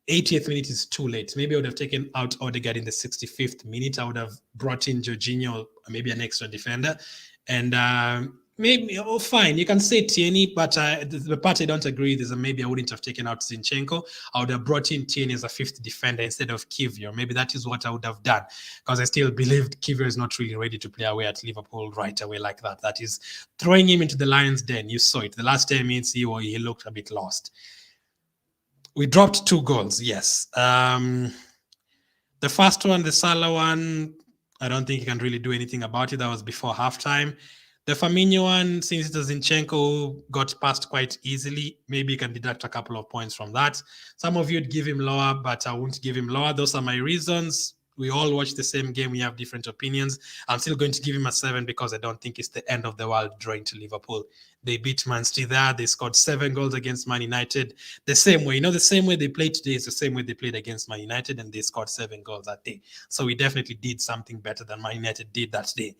80th minute is too late. Maybe I would have taken out Odegaard in the 65th minute. I would have brought in Jorginho, maybe an extra defender. And maybe, fine, you can say Tierney, but the part I don't agree with is that maybe I wouldn't have taken out Zinchenko. I would have brought in Tierney as a 5th defender instead of Kivio. Maybe that is what I would have done, because I still believed Kivio is not really ready to play away at Liverpool right away like that. That is throwing him into the lion's den. You saw it. The last 10 minutes, he looked a bit lost. We dropped 2 goals, yes. The first one, the Salah one, I don't think you can really do anything about it. That was before halftime. The Firmino one, since the Zinchenko got past quite easily, maybe you can deduct a couple of points from that. Some of you'd give him lower, but I won't give him lower. Those are my reasons. We all watch the same game. We have different opinions. I'm still going to give him a 7 because I don't think it's the end of the world drawing to Liverpool. They beat Man City there. They scored 7 goals against Man United. The same way. The same way they played today is the same way they played against Man United, and they scored 7 goals that day. So we definitely did something better than Man United did that day.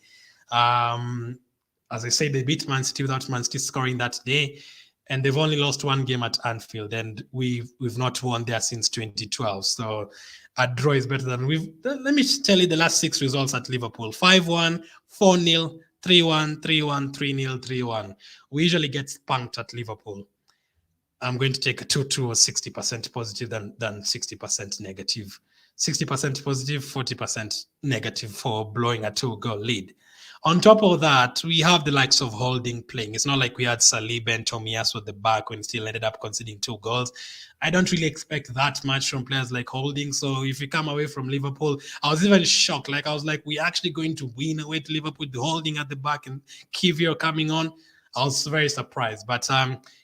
As I said, they beat Man City without Man City scoring that day, and they've only lost 1 game at Anfield, and we've not won there since 2012. So a draw is better than we've. Let me tell you the last 6 results at Liverpool: 5-1, 4-0, 3-1, 3-1, 3-0, 3-1. We usually get spunked at Liverpool. I'm going to take a 2-2 or 60% positive than 60% negative. 60% positive, 40% negative for blowing a 2-goal lead. On top of that, we have the likes of Holding playing. It's not like we had Saliba and Tomiyasu at the back when still ended up conceding 2 goals. I don't really expect that much from players like Holding. So if you come away from Liverpool, I was even shocked. I was like, we're actually going to win away to Liverpool with Holding at the back and Kiwior coming on. I was very surprised. But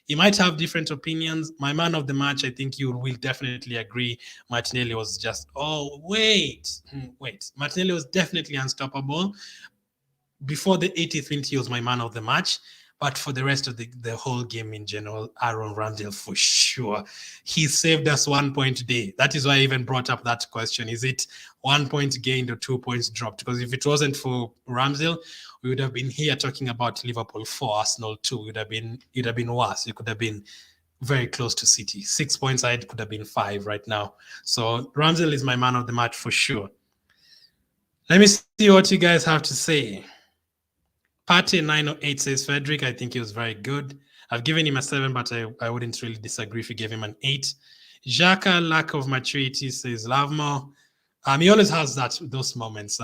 you might have different opinions. My man of the match, I think you will definitely agree, Martinelli was just, wait. Martinelli was definitely unstoppable. Before the 80th minute, he was my man of the match. But for the rest of the whole game in general, Aaron Ramsdale for sure. He saved us 1 point today. That is why I even brought up that question. Is it 1 point gained or 2 points dropped? Because if it wasn't for Ramsdale, we would have been here talking about Liverpool 4, Arsenal 2. It would have been worse. It could have been very close to City. 6 points ahead could have been 5 right now. So Ramsdale is my man of the match for sure. Let me see what you guys have to say. Party 908 says, Frederick, I think he was very good. I've given him a 7, but I wouldn't really disagrry if you gave him an 8. Xhaka, lack of maturity, says Lavmo. He always has those moments.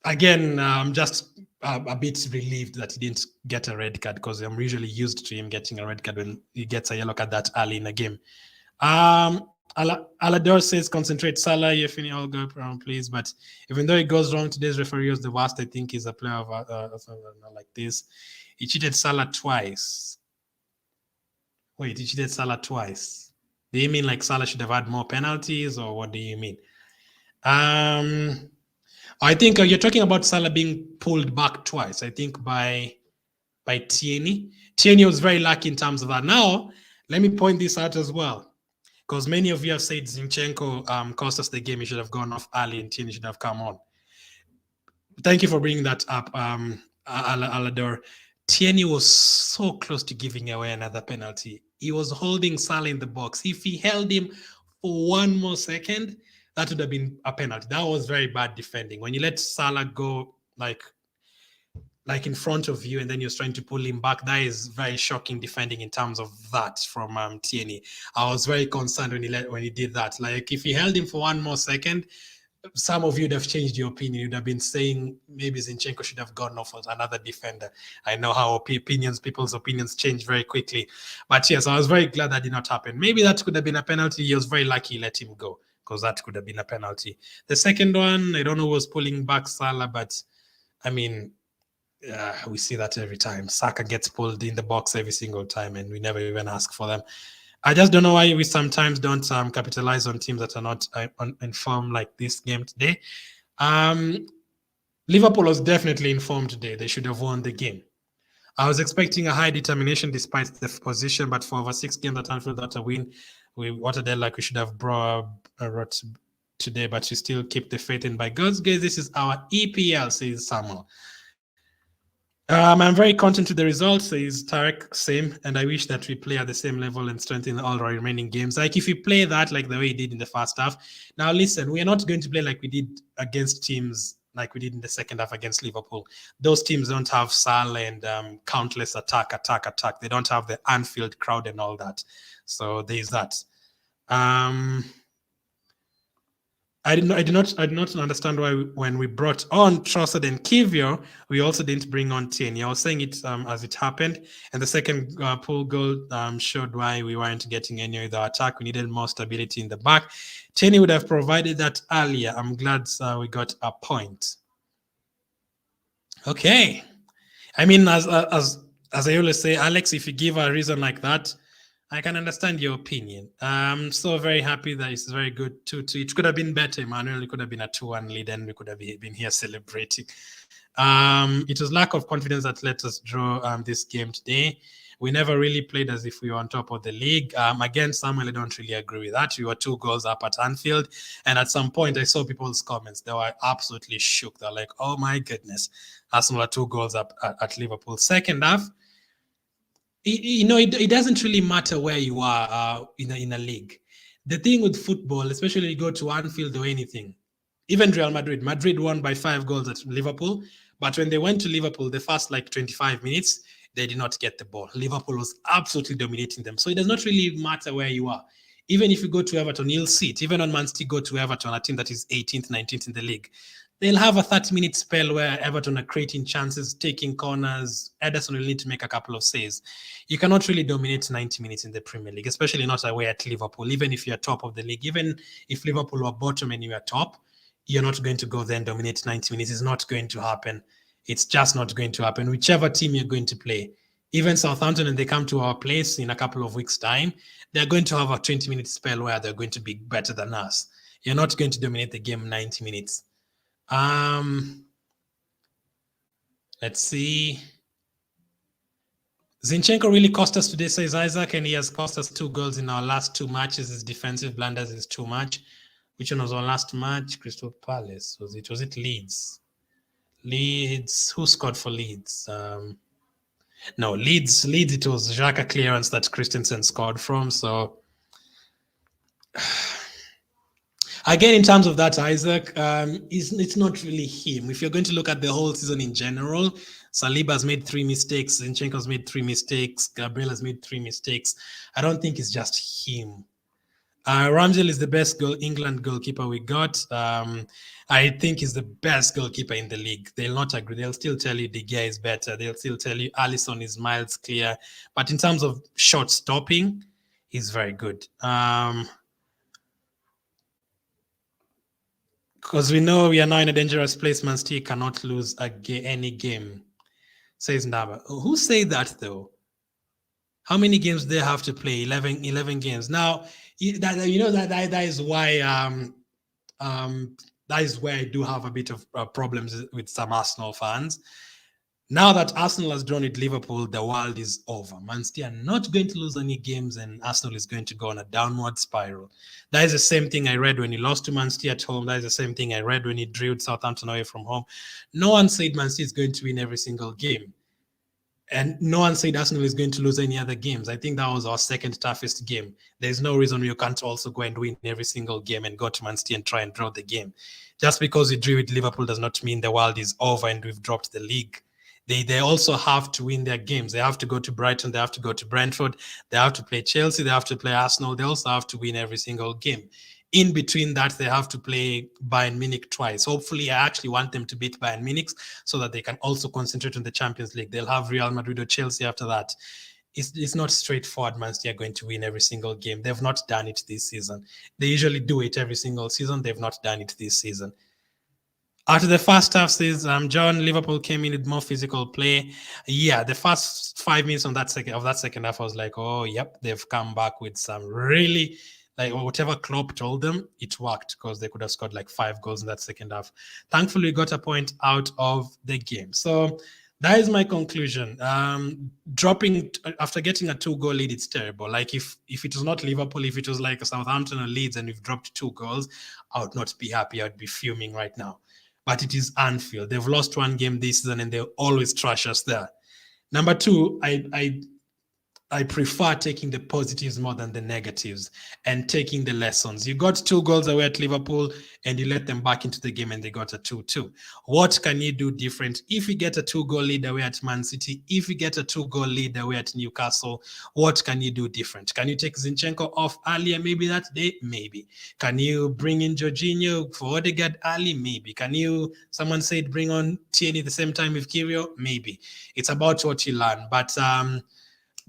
Again, I'm just a bit relieved that he didn't get a red card because I'm usually used to him getting a red card when he gets a yellow card that early in a game. Alador says, concentrate, Salah, Yefini, all go around, please. But even though it goes wrong, today's referee was the worst. I think he's a player of like this. He cheated Salah twice. Wait, he cheated Salah twice. Do you mean like Salah should have had more penalties, or what do you mean? I think you're talking about Salah being pulled back twice. I think by Tierney. Tierney was very lucky in terms of that. Now, let me point this out as well. Because many of you have said Zinchenko cost us the game. He should have gone off early and Tierney should have come on. Thank you for bringing that up, Alador. Tierney was so close to giving away another penalty. He was holding Salah in the box. If he held him for 1 more second, that would have been a penalty. That was very bad defending. When you let Salah go like in front of you and then you're trying to pull him back, that is very shocking defending in terms of that from Tierney. I was very concerned when he did that. Like if he held him for 1 more second, some of you would have changed your opinion. You'd have been saying maybe Zinchenko should have gone off as another defender. I know how people's opinions change very quickly. But yes, I was very glad that did not happen. Maybe that could have been a penalty. He was very lucky he let him go because that could have been a penalty. The second one, I don't know who was pulling back Salah, but I mean, we see that every time. Saka gets pulled in the box every single time, and we never even ask for them. I just don't know why we sometimes don't capitalize on teams that are not in form like this game today. Liverpool was definitely in form today. They should have won the game. I was expecting a high determination despite the position, but for over 6 games at Anfield without a win, we should have brought today, but we still keep the faith in. By God's grace, this is our EPL, says Samuel. I'm very content with the results, says Tarek, same, and I wish that we play at the same level and strengthen all our remaining games. Like if we play that like the way we did in the first half. Now listen, we are not going to play like we did against teams like we did in the second half against Liverpool. Those teams don't have Salah and countless attack. They don't have the Anfield crowd and all that. So there's that. I did not understand why when we brought on Trossard and Kiwior, we also didn't bring on Tierney. I was saying it as it happened, and the second pool goal showed why we weren't getting any of the attack. We needed more stability in the back. Tierney would have provided that earlier. I'm glad we got a point. Okay. I mean, as I always say, Alex, if you give a reason like that, I can understand your opinion. I'm so very happy that it's very good. 2-2. It could have been better, Emmanuel. It could have been a 2-1 lead, and we could have been here celebrating. It was lack of confidence that let us draw this game today. We never really played as if we were on top of the league. Again, Samuel, I don't really agree with that. We were 2 goals up at Anfield. And at some point, I saw people's comments. They were absolutely shook. They're like, oh my goodness, Arsenal are 2 goals up at Liverpool. Second half, it doesn't really matter where you are in a league. The thing with football, especially you go to Anfield or anything, even Real Madrid won by 5 goals at Liverpool. But when they went to Liverpool, the first 25 minutes, they did not get the ball. Liverpool was absolutely dominating them. So it does not really matter where you are. Even if you go to Everton, you'll see it. Even on Man City, go to Everton, a team that is 18th, 19th in the league. They'll have a 30-minute spell where Everton are creating chances, taking corners. Ederson will need to make a couple of saves. You cannot really dominate 90 minutes in the Premier League, especially not away at Liverpool. Even if you're top of the league, even if Liverpool were bottom and you are top, you're not going to go there and dominate 90 minutes. It's not going to happen. It's just not going to happen. Whichever team you're going to play, even Southampton, and they come to our place in a couple of weeks' time, they're going to have a 20-minute spell where they're going to be better than us. You're not going to dominate the game 90 minutes. Let's see. Zinchenko really cost us today, says Isaac, and he has cost us 2 goals in our last 2 matches. His defensive blunders is too much. Which one was our last match? Crystal Palace. Was it Leeds? Leeds. Who scored for Leeds? No, Leeds. It was Xhaka clearance that Christensen scored from. So again, in terms of that, Isaac, it's not really him. If you're going to look at the whole season in general, Saliba's made 3 mistakes. Zinchenko's made 3 mistakes. Gabriela's made 3 mistakes. I don't think it's just him. Ramsdale is the best England goalkeeper we got. I think he's the best goalkeeper in the league. They'll not agree. They'll still tell you De Gea is better. They'll still tell you Alisson is miles clear. But in terms of shot stopping, he's very good. Because we know we are now in a dangerous place. Man City cannot lose any game, says Ndaba. Who say that, though? How many games do they have to play? 11 games. Now, that is why that is where I do have a bit of problems with some Arsenal fans. Now that Arsenal has drawn with Liverpool, the world is over. Man City are not going to lose any games, and Arsenal is going to go on a downward spiral. That is the same thing I read when he lost to Man City at home. That is the same thing I read when he drew Southampton away from home. No one said Man City is going to win every single game. And no one said Arsenal is going to lose any other games. I think that was our second toughest game. There's no reason you can't also go and win every single game and go to Man City and try and draw the game. Just because we drew with Liverpool does not mean the world is over and we've dropped the league. They also have to win their games. They have to go to Brighton. They have to go to Brentford. They have to play Chelsea. They have to play Arsenal. They also have to win every single game. In between that, they have to play Bayern Munich twice. Hopefully, I actually want them to beat Bayern Munich so that they can also concentrate on the Champions League. They'll have Real Madrid or Chelsea after that. It's not straightforward. Man City are going to win every single game. They've not done it this season. They usually do it every single season. They've not done it this season. After the first half, says John, Liverpool came in with more physical play. Yeah, the first 5 minutes of that second half, I was like, oh, yep, they've come back with some really, whatever Klopp told them, it worked because they could have scored 5 goals in that second half. Thankfully, we got a point out of the game. So that is my conclusion. Dropping after getting a 2-goal lead, it's terrible. If it was not Liverpool, if it was like a Southampton or Leeds and we've dropped 2 goals, I would not be happy. I would be fuming right now. But it is Anfield. They've lost 1 game this season and they always trash us there. Number 2, I prefer taking the positives more than the negatives and taking the lessons. You got 2 goals away at Liverpool and you let them back into the game and they got a 2-2. What can you do different? If you get a 2-goal lead away at Man City, if you get a 2-goal lead away at Newcastle, what can you do different? Can you take Zinchenko off earlier maybe that day? Maybe. Can you bring in Jorginho for Odegaard early? Maybe. Someone said bring on Tierney the same time with Kirio? Maybe. It's about what you learn. But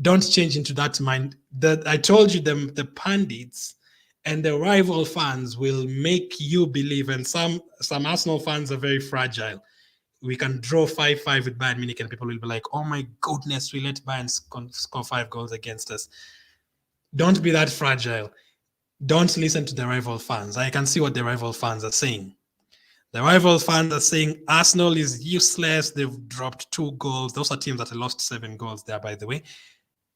don't change into that mind. That I told you, the pundits and the rival fans will make you believe, and some Arsenal fans are very fragile. we can draw 5-5 with Bayern Munich and people will be like, oh my goodness, we let Bayern score 5 goals against us. Don't be that fragile. Don't listen to the rival fans. I can see what the rival fans are saying. The rival fans are saying Arsenal is useless. They've dropped 2 goals. Those are teams that have lost 7 goals there, by the way.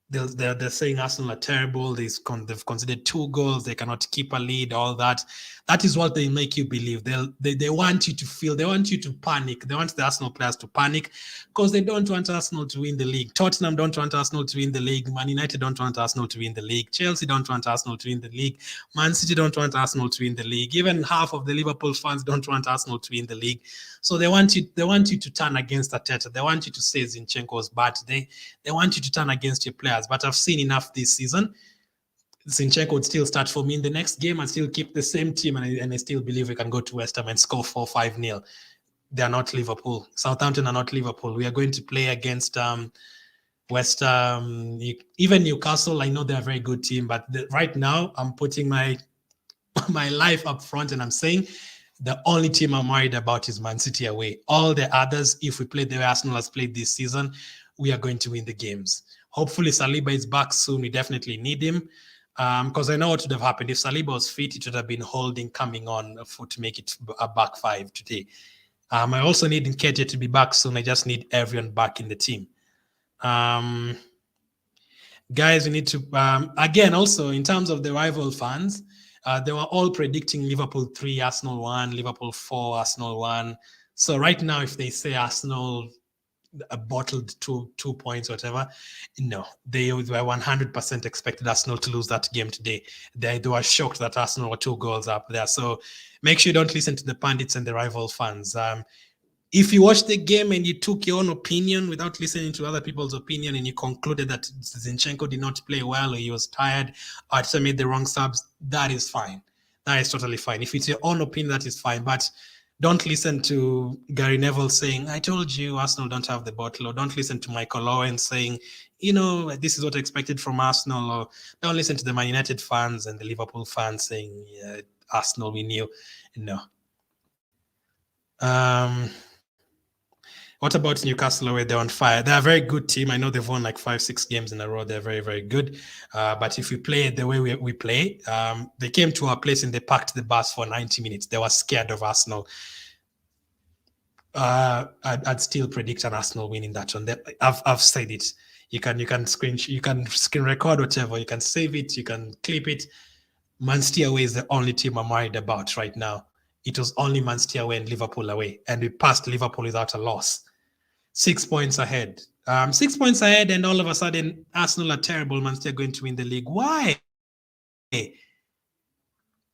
They're saying Arsenal are terrible. They've conceded 2 goals. They cannot keep a lead, all that. That is what they make you believe. They want you to feel. They want you to panic. They want the Arsenal players to panic because they don't want Arsenal to win the league. Tottenham don't want Arsenal to win the league. Man United don't want Arsenal to win the league. Chelsea don't want Arsenal to win the league. Man City don't want Arsenal to win the league. Even half of the Liverpool fans don't want Arsenal to win the league. So they want you to turn against Arteta. They want you to say Zinchenko's bad. They want you to turn against your players. But I've seen enough this season. Zinchenko would still start for me in the next game and still keep the same team, and I still believe we can go to West Ham and score 4-5-0. They are not Liverpool. Southampton are not Liverpool. We are going to play against West Ham, even Newcastle. I know they're a very good team, but right now I'm putting my life up front and I'm saying the only team I'm worried about is Man City away. All the others, if we play the way Arsenal has played this season, we are going to win the games. Hopefully Saliba is back soon. We definitely need him because I know what would have happened. If Saliba was fit, it would have been Holding coming on to make it a back 5 today. I also need Nketiah to be back soon. I just need everyone back in the team. Guys, we need to, again, also in terms of the rival fans, they were all predicting Liverpool 3, Arsenal 1, Liverpool 4, Arsenal 1. So right now, if they say Arsenal bottled two points, whatever, no, they were 100% expected Arsenal to lose that game today. They were shocked that Arsenal were 2 goals up there. So make sure you don't listen to the pundits and the rival fans. If you watched the game and you took your own opinion without listening to other people's opinion and you concluded that Zinchenko did not play well or he was tired or Arteta made the wrong subs, that is fine. That is totally fine. If it's your own opinion, that is fine. But don't listen to Gary Neville saying, I told you Arsenal don't have the bottle, or don't listen to Michael Owen saying, this is what I expected from Arsenal, or don't listen to the Man United fans and the Liverpool fans saying, Arsenal, we knew. No. What about Newcastle away? They're on fire. They're a very good team. I know they've won like 5-6 games in a row. They're very, very good. But if we play the way we play, they came to our place and they packed the bus for 90 minutes. They were scared of Arsenal. I'd still predict an Arsenal win in that one. I've said it. You can screen record whatever. You can save it. You can clip it. Man City away is the only team I'm worried about right now. It was only Man City away and Liverpool away, and we passed Liverpool without a loss. 6 points ahead. 6 points ahead, and all of a sudden, Arsenal are terrible. Man City are going to win the league. Why?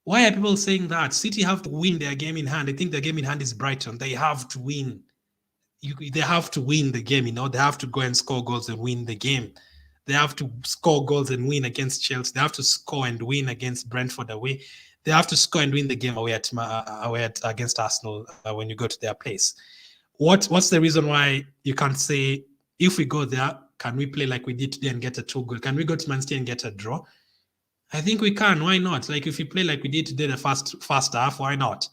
Why are people saying that? City have to win their game in hand. I think their game in hand is Brighton. They have to win. They have to win the game. They have to go and score goals and win the game. They have to score goals and win against Chelsea. They have to score and win against Brentford away. They have to score and win the game away against Arsenal when you go to their place. What's the reason why you can't say, if we go there, can we play like we did today and get a 2 goal? Can we go to Man City and get a draw? I think we can. Why not? Like if we play like we did today the first half, why not?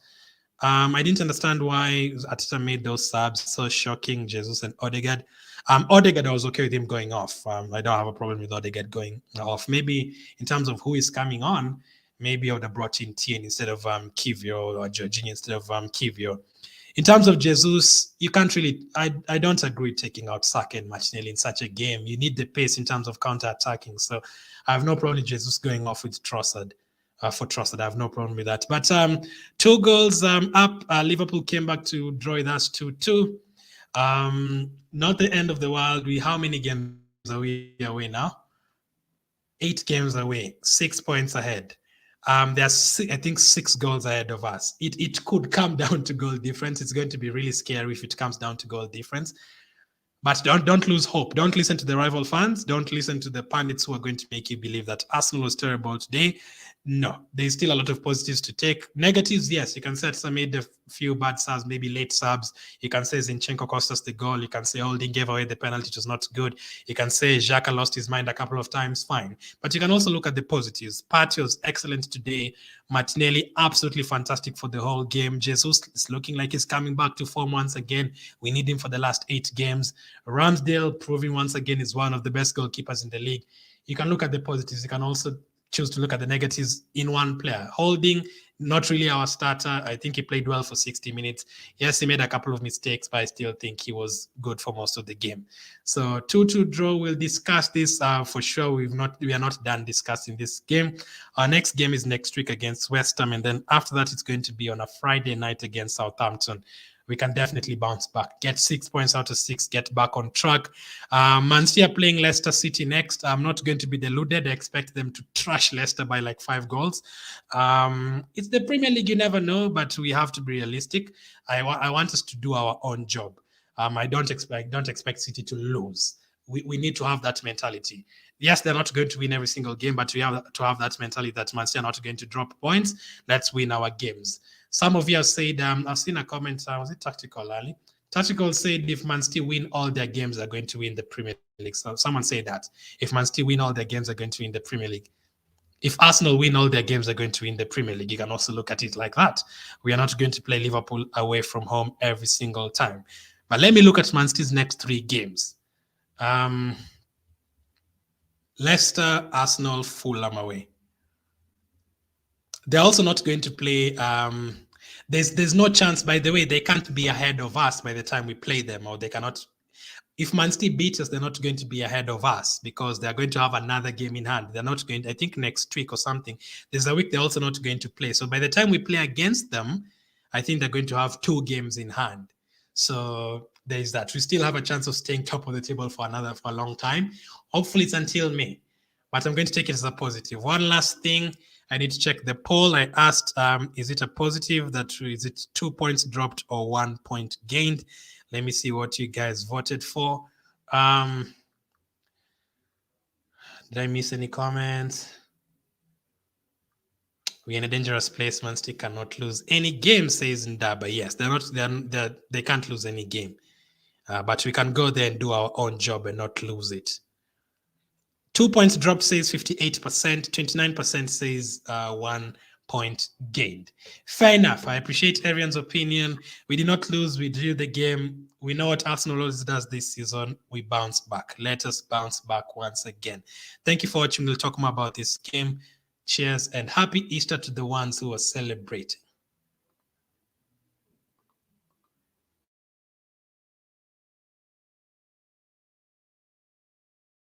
I didn't understand why Arteta made those subs so shocking, Jesus and Odegaard. Odegaard, I was okay with him going off. I don't have a problem with Odegaard going off. Maybe in terms of who is coming on, maybe I would have brought in Tien instead of Kivio, or Jorginho instead of Kivio. In terms of Jesus, you can't really, I don't agree taking out Saka and Martinelli in such a game. You need the pace in terms of counter-attacking. So I have no problem with Jesus going off with Trossard. For Trossard, I have no problem with that. But 2 goals up. Liverpool came back to draw with us 2-2. Not the end of the world. How many games are we away now? 8 games away. 6 points ahead. There's, I think, 6 goals ahead of us. It could come down to goal difference. It's going to be really scary if it comes down to goal difference. But don't lose hope. Don't listen to the rival fans. Don't listen to the pundits who are going to make you believe that Arsenal was terrible today. No, there's still a lot of positives to take. Negatives, yes, you can say some made a few bad subs, maybe late subs. You can say Zinchenko cost us the goal. You can say Holding gave away the penalty, it was not good. You can say Xhaka lost his mind a couple of times, fine. But you can also look at the positives. Partey was excellent today. Martinelli, absolutely fantastic for the whole game. Jesus is looking like he's coming back to form once again. We need him for the last 8 games. Ramsdale proving once again is one of the best goalkeepers in the league. You can look at the positives. You can also choose to look at the negatives in one player. Holding, not really our starter. I think he played well for 60 minutes. Yes, he made a couple of mistakes, but I still think he was good for most of the game. So 2-2 draw. We'll discuss this for sure. We are not done discussing this game. Our next game is next week against West Ham, and then after that, it's going to be on a Friday night against Southampton. We can definitely bounce back, get 6 points out of 6, get back on track. Man City are playing Leicester City next. I'm not going to be deluded. I expect them to trash Leicester by like 5 goals. It's the Premier League, you never know, but we have to be realistic. I want us to do our own job. I don't expect City to lose. We need to have that mentality. Yes, they're not going to win every single game, but we have to have that mentality that Man City are not going to drop points. Let's win our games. Some of you have said, I've seen a comment, was it Tactical, Ali? Tactical said if Man City win all their games, they're going to win the Premier League. So someone said that. If Man City win all their games, they're going to win the Premier League. If Arsenal win all their games, they're going to win the Premier League. You can also look at it like that. We are not going to play Liverpool away from home every single time. But let me look at Man City's next 3 games. Leicester, Arsenal, Fulham away. They're also not going to play. There's no chance, by the way, they can't be ahead of us by the time we play them, or they cannot. If Man City beats us, they're not going to be ahead of us because they're going to have another game in hand. They're not going, I think next week or something. There's a week they're also not going to play. So by the time we play against them, I think they're going to have 2 games in hand. So there's that. We still have a chance of staying top of the table for a long time. Hopefully it's until May. But I'm going to take it as a positive. One last thing, I need to check the poll. I asked, is it a positive? Is it 2 points dropped or 1 point gained? Let me see what you guys voted for. Did I miss any comments? We're in a dangerous place. Man City cannot lose any game, says Ndaba. Yes, they can't lose any game. But we can go there and do our own job and not lose it. 2 points dropped says 58%, 29% says 1 point gained. Fair enough. I appreciate everyone's opinion. We did not lose. We drew the game. We know what Arsenal always does this season. We bounce back. Let us bounce back once again. Thank you for watching. We'll talk more about this game. Cheers and happy Easter to the ones who are celebrating.